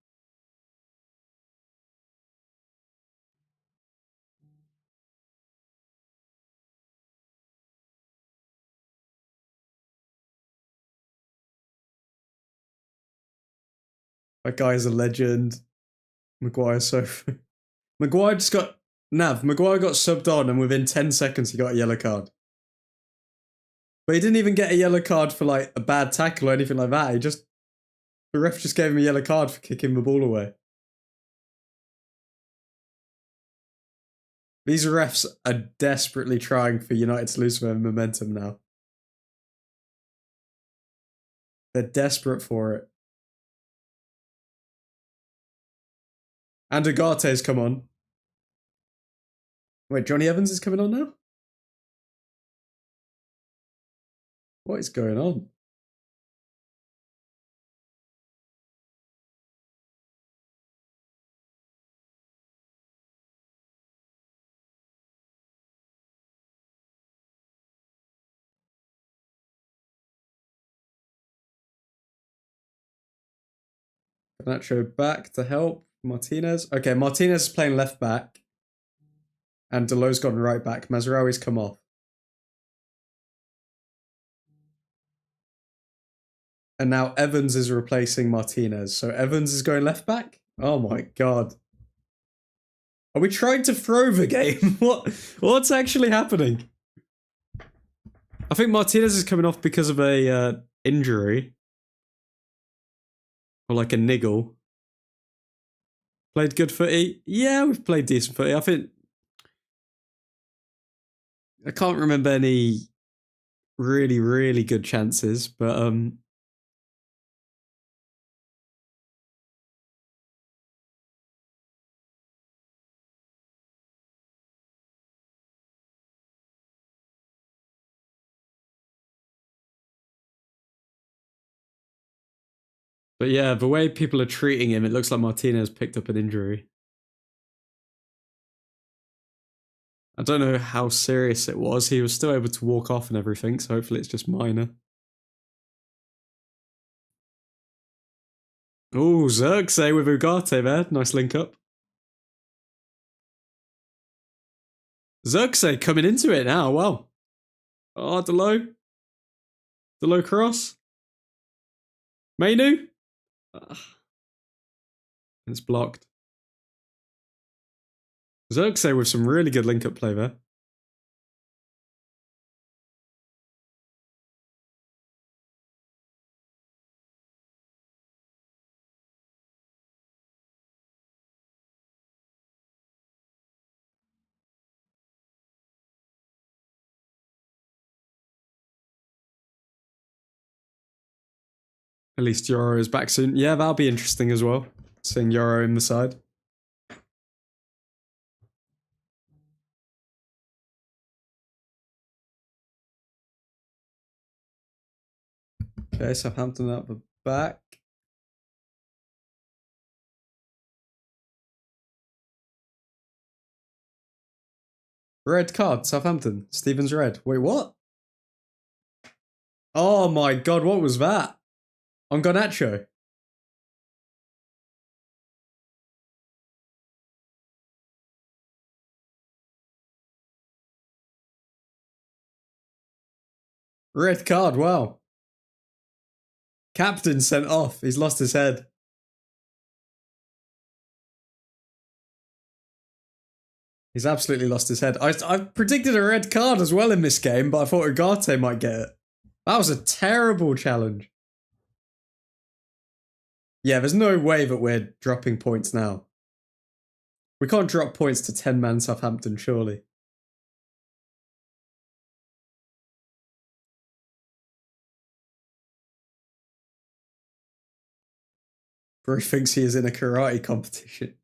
That guy is a legend. Maguire's so. Maguire just got Maguire got subbed on, and within 10 seconds he got a yellow card. But he didn't even get a yellow card for like a bad tackle or anything like that. The ref just gave him a yellow card for kicking the ball away. These refs are desperately trying for United to lose their momentum now. They're desperate for it. And Ugarte's come on. Wait, Johnny Evans is coming on now? What is going on? Nacho back to help. Martinez. Okay, Martinez is playing left back. And Delo's gone right back. Mazraoui's come off. And now Evans is replacing Martinez. So Evans is going left back? Oh my god. Are we trying to throw the game? What's actually happening? I think Martinez is coming off because of a injury. Or like a niggle. Played good footy? Yeah, we've played decent footy. I can't remember any really, really good chances, but yeah, the way people are treating him, it looks like Martinez picked up an injury. I don't know how serious it was. He was still able to walk off and everything, so hopefully it's just minor. Oh, Xerxes with Ugarte there. Nice link up. Xerxes coming into it now. Wow. Oh, Delo. Delo cross. Mainu. It's blocked. Xerxes with some really good link up play there. At least Yoro is back soon. Yeah, that'll be interesting as well. Seeing Yoro in the side. Okay, Southampton out the back. Red card, Southampton. Stevens red. Wait, what? Oh my god, what was that? On Garnacho. Red card, wow. Captain sent off. He's lost his head. He's absolutely lost his head. I predicted a red card as well in this game, but I thought Ugarte might get it. That was a terrible challenge. Yeah, there's no way that we're dropping points now. We can't drop points to 10-man Southampton, surely. Bro thinks he is in a karate competition.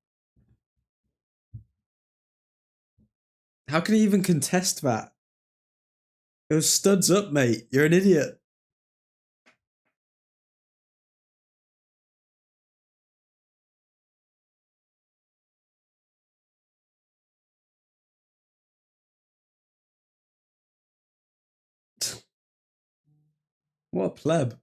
How can he even contest that? It was studs up, mate. You're an idiot. What a pleb.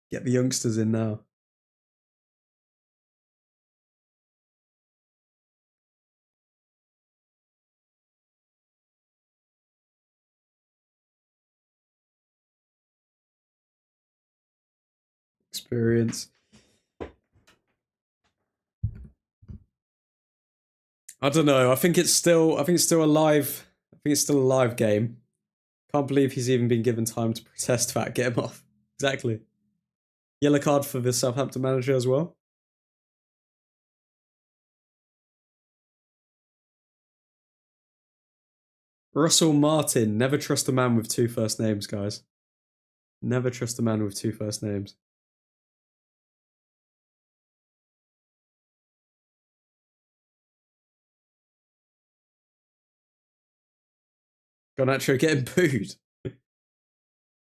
Get the youngsters in now. Experience. I don't know. I think it's still a live. I think it's still a live game. Can't believe he's even been given time to protest that. Get him off. Exactly. Yellow card for the Southampton manager as well. Russell Martin. Never trust a man with two first names, guys. Never trust a man with two first names. Garnacho getting booed.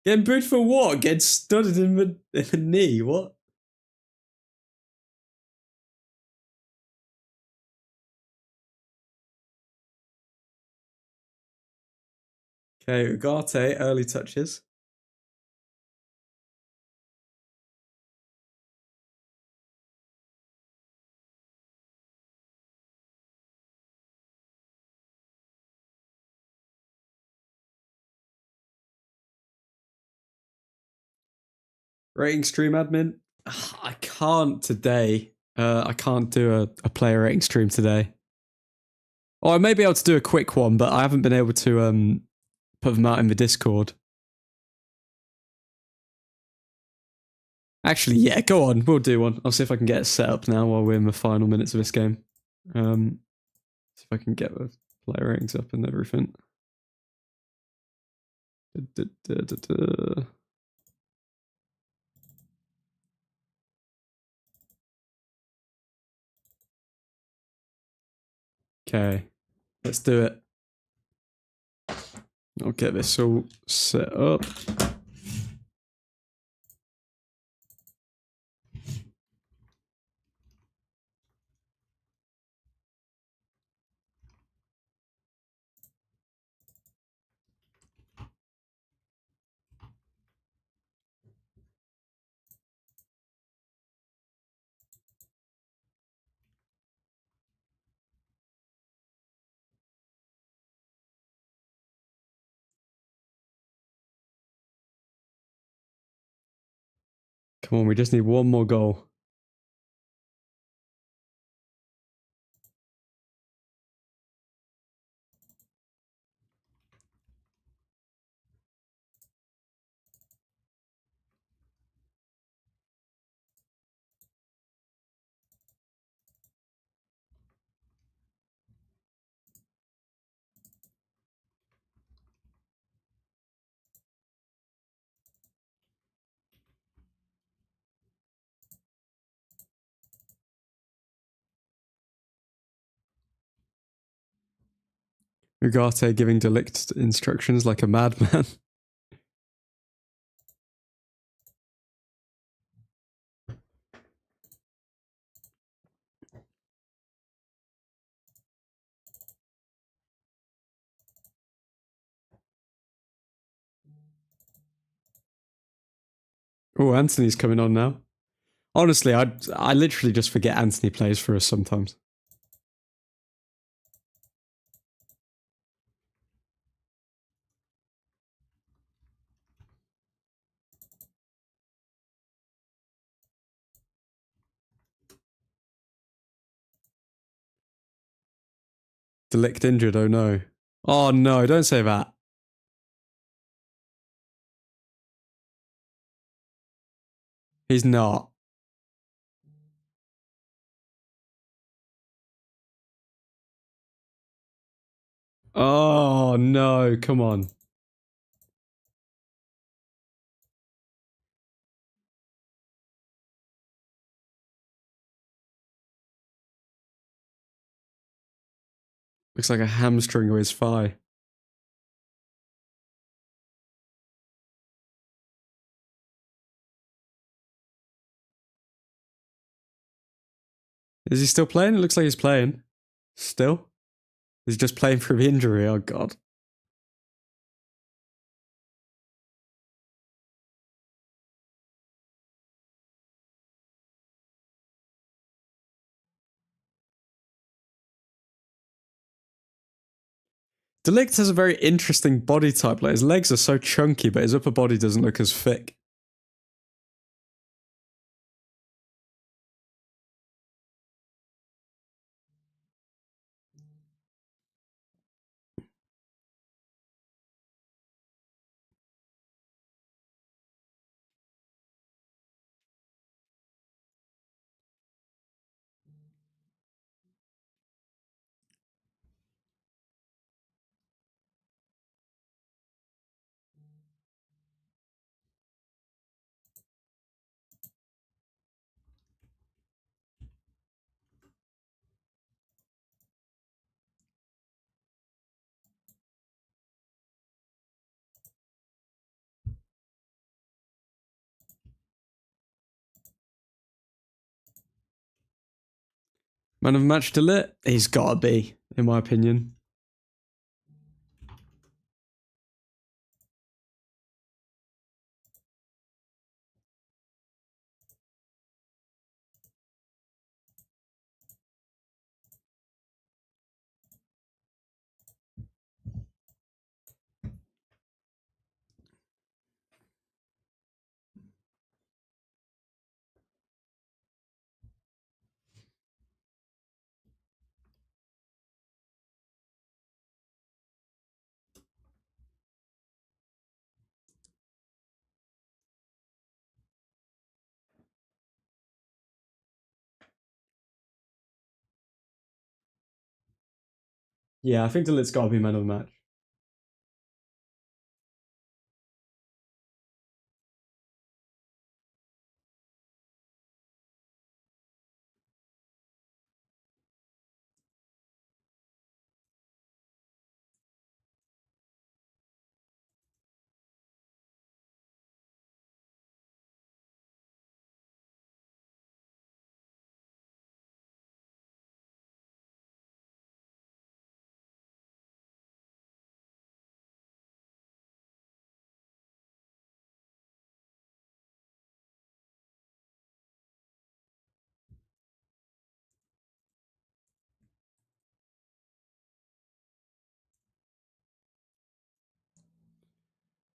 Getting booed for what? Getting studded in the knee. What? Okay, Ugarte, early touches. Rating stream admin. I can't today. I can't do a player rating stream today. Or I may be able to do a quick one, but I haven't been able to put them out in the Discord. Actually, yeah, go on. We'll do one. I'll see if I can get it set up now while we're in the final minutes of this game. See if I can get the player ratings up and everything. Okay, let's do it. I'll get this all set up. Come on, we just need one more goal. Ugarte giving Delict instructions like a madman. Oh, Anthony's coming on now. Honestly, I literally just forget Anthony plays for us sometimes. Delict injured, oh no. Oh no, don't say that. He's not. Oh no, come on. Looks like a hamstring or his thigh. Is he still playing? It looks like he's playing. Still? He's just playing through the injury, oh god. Delict has a very interesting body type. Like his legs are so chunky, but his upper body doesn't look as thick. Man of the match, Delict? He's gotta be, in my opinion. Yeah, I think Delict's gotta be man of the match.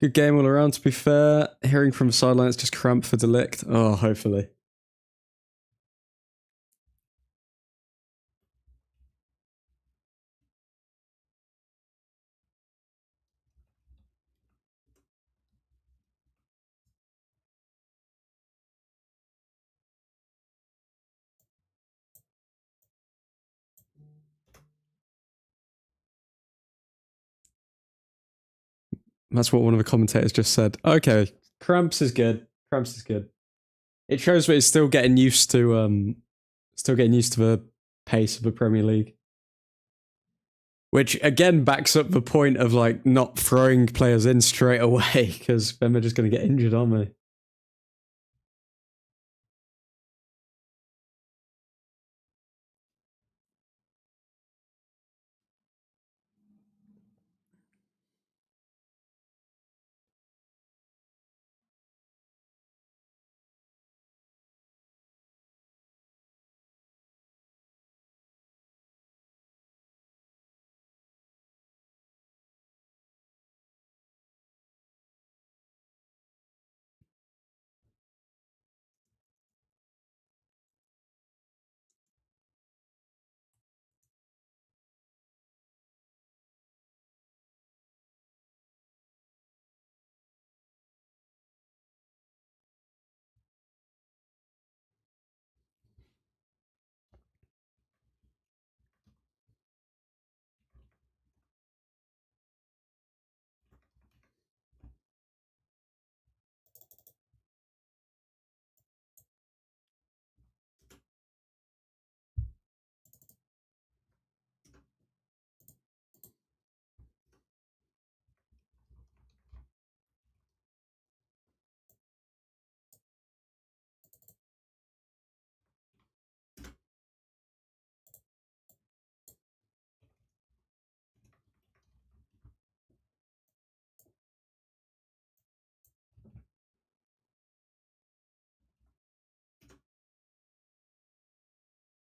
Good game all around, to be fair. Hearing from the sidelines just cramp for Delict. Oh, hopefully. That's what one of the commentators just said. Okay, cramps is good. Cramps is good. It shows that he's still getting used to the pace of the Premier League. Which again backs up the point of like not throwing players in straight away, because then they're just going to get injured, aren't they?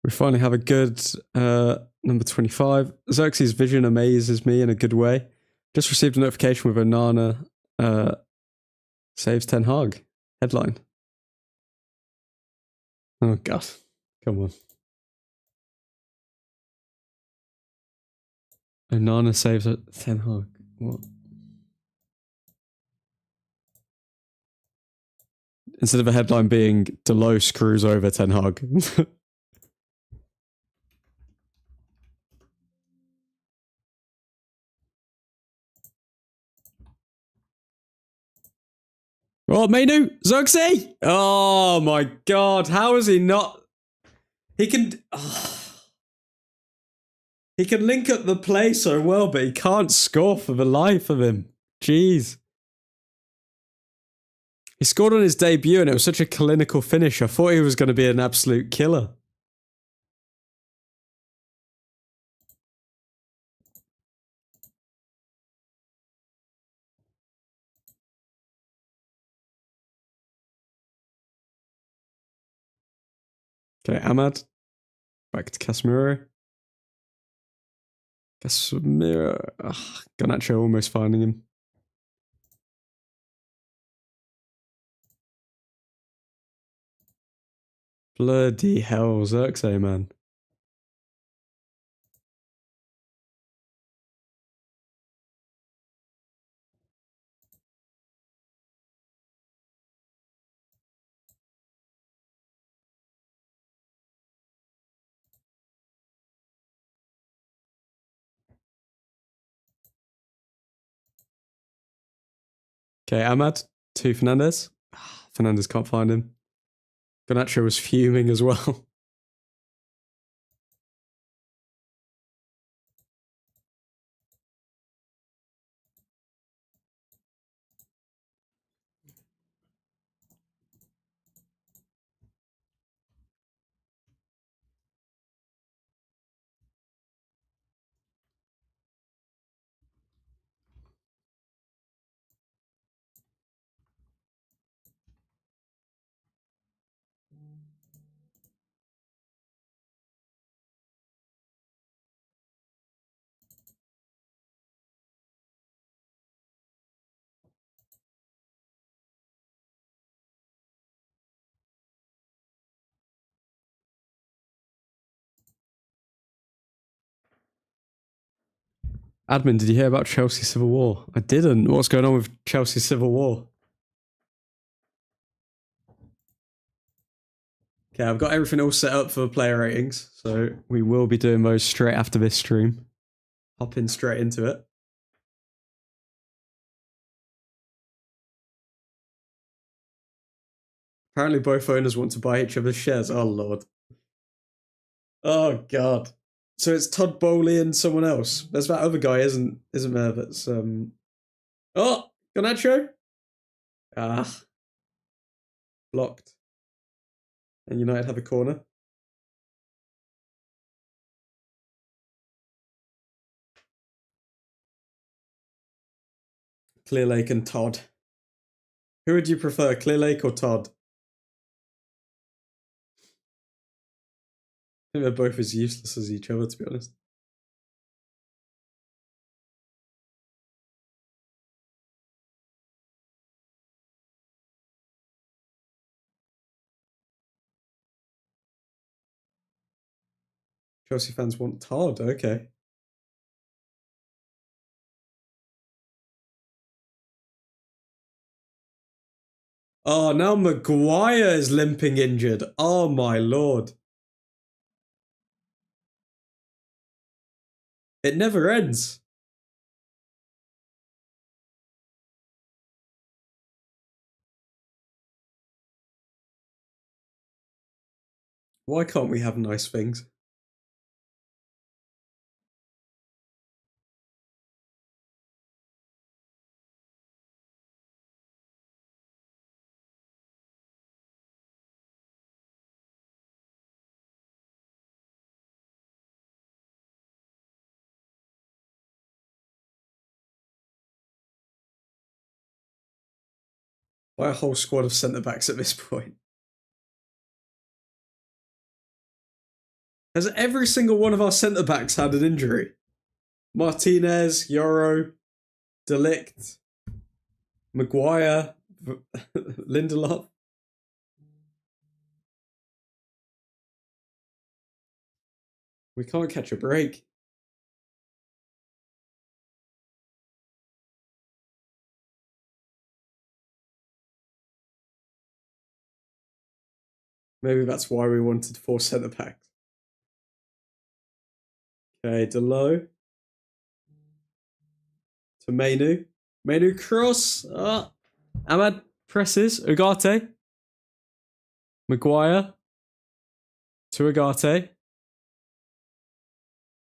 We finally have a good number 25. Xerxes' vision amazes me in a good way. Just received a notification with Onana saves Ten Hag. Headline. Oh, God. Come on. Onana saves Ten Hag. What? Instead of a headline being Delo screws over Ten Hag. Oh, Mainu! Xerxes! Oh my God. How is he not? He can. He can link up the play so well, but he can't score for the life of him. Jeez. He scored on his debut and it was such a clinical finish. I thought he was going to be an absolute killer. Okay, Ahmad. Back to Casemiro. Casemiro. Garnacho almost finding him. Bloody hell, Xerxes, man. Okay, Ahmad to Fernandez. Fernandez can't find him. Garnacho was fuming as well. Admin, did you hear about Chelsea Civil War? I didn't. What's going on with Chelsea Civil War? Okay, I've got everything all set up for player ratings, so we will be doing those straight after this stream. Hop in straight into it. Apparently both owners want to buy each other's shares. Oh, Lord. Oh, God. So it's Todd Bowley and someone else. There's that other guy, isn't there? That's Oh, Garnacho. Blocked. And United have a corner. Clearlake and Todd. Who would you prefer, Clearlake or Todd? I think they're both as useless as each other, to be honest. Chelsea fans want Todd, okay. Oh, now Maguire is limping injured. Oh my lord. It never ends. Why can't we have nice things? Why a whole squad of centre-backs at this point? Has every single one of our centre-backs had an injury? Martinez, Yoro, Delict, Maguire, Lindelof. We can't catch a break. Maybe that's why we wanted 4 centre-backs. Okay, Delo. To Mainu. Mainu cross. Ahmad presses. Ugarte. Maguire. To Ugarte.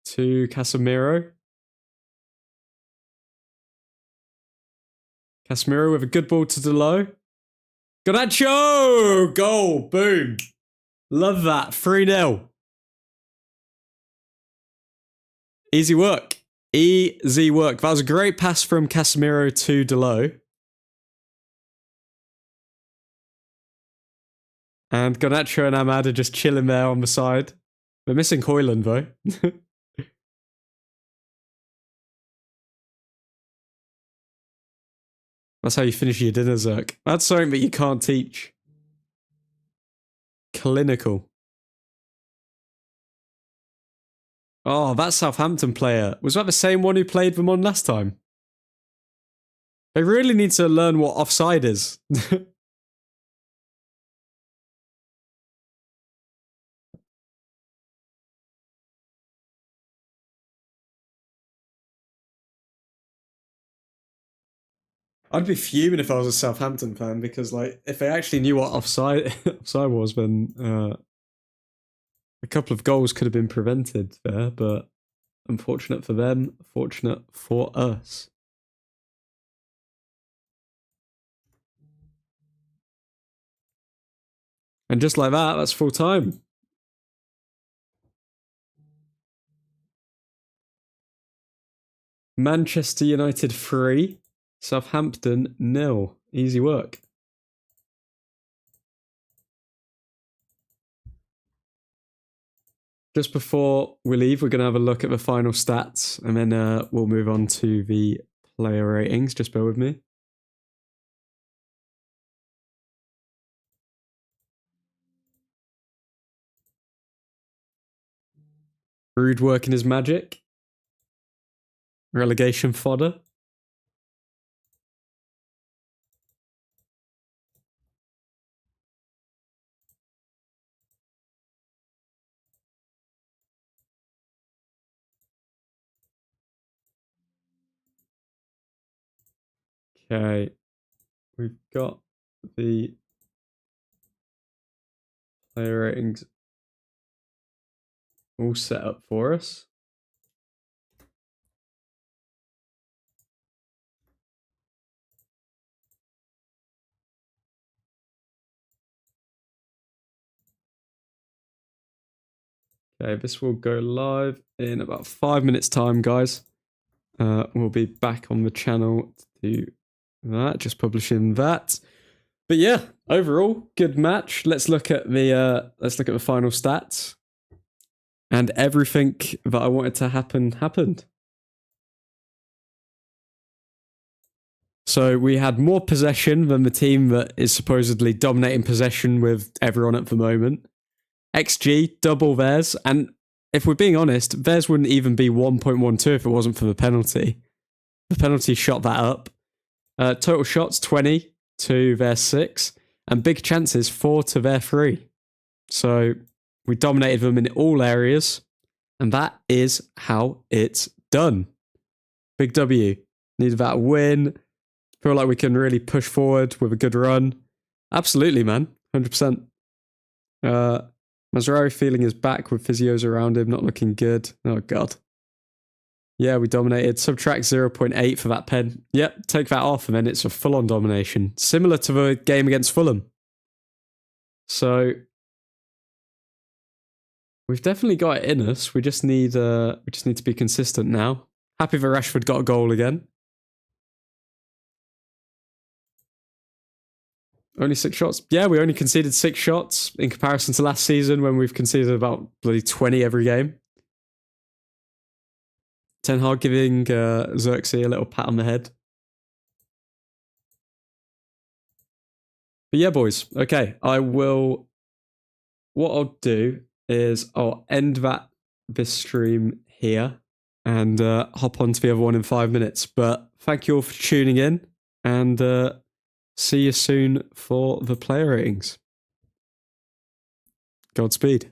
To Casemiro. Casemiro with a good ball to Delo. Garnacho! Goal! Boom! Love that. 3-0. Easy work. Easy work. That was a great pass from Casemiro to Delo. And Garnacho and Ahmad are just chilling there on the side. We're missing Hoyland though. That's how you finish your dinner, Zerk. That's something that you can't teach. Clinical. Oh, that Southampton player. Was that the same one who played them on last time? They really need to learn what offside is. I'd be fuming if I was a Southampton fan because, like, if they actually knew what offside was, then a couple of goals could have been prevented there. But unfortunate for them, fortunate for us. And just like that, that's full time. Manchester United 3, Southampton 0. Easy work. Just before we leave, we're going to have a look at the final stats, and then we'll move on to the player ratings. Just bear with me. Rude working his magic. Relegation fodder. Okay, we've got the player ratings all set up for us. Okay, this will go live in about 5 minutes time, guys. We'll be back on the channel to do that, just publishing that. But yeah, overall, good match. Let's look at the final stats. And everything that I wanted to happen happened. So we had more possession than the team that is supposedly dominating possession with everyone at the moment. XG, double theirs. And if we're being honest, theirs wouldn't even be 1.12 if it wasn't for the penalty. The penalty shot that up. Total shots, 20 to their 6. And big chances, 4 to their 3. So we dominated them in all areas. And that is how it's done. Big W. Needed that win. Feel like we can really push forward with a good run. Absolutely, man. 100%. Mazraoui feeling his back with physios around him, not looking good. Oh, God. Yeah, we dominated. Subtract 0.8 for that pen. Yep, take that off, and then it's a full-on domination. Similar to the game against Fulham. So we've definitely got it in us. We just need to be consistent now. Happy that Rashford got a goal again. Only 6 shots. Yeah, we only conceded 6 shots in comparison to last season when we've conceded about bloody 20 every game. Ten Hag giving Xerxes a little pat on the head. But yeah, boys. Okay, what I'll do is I'll end this stream here and hop on to the other one in 5 minutes. But thank you all for tuning in, and see you soon for the player ratings. Godspeed.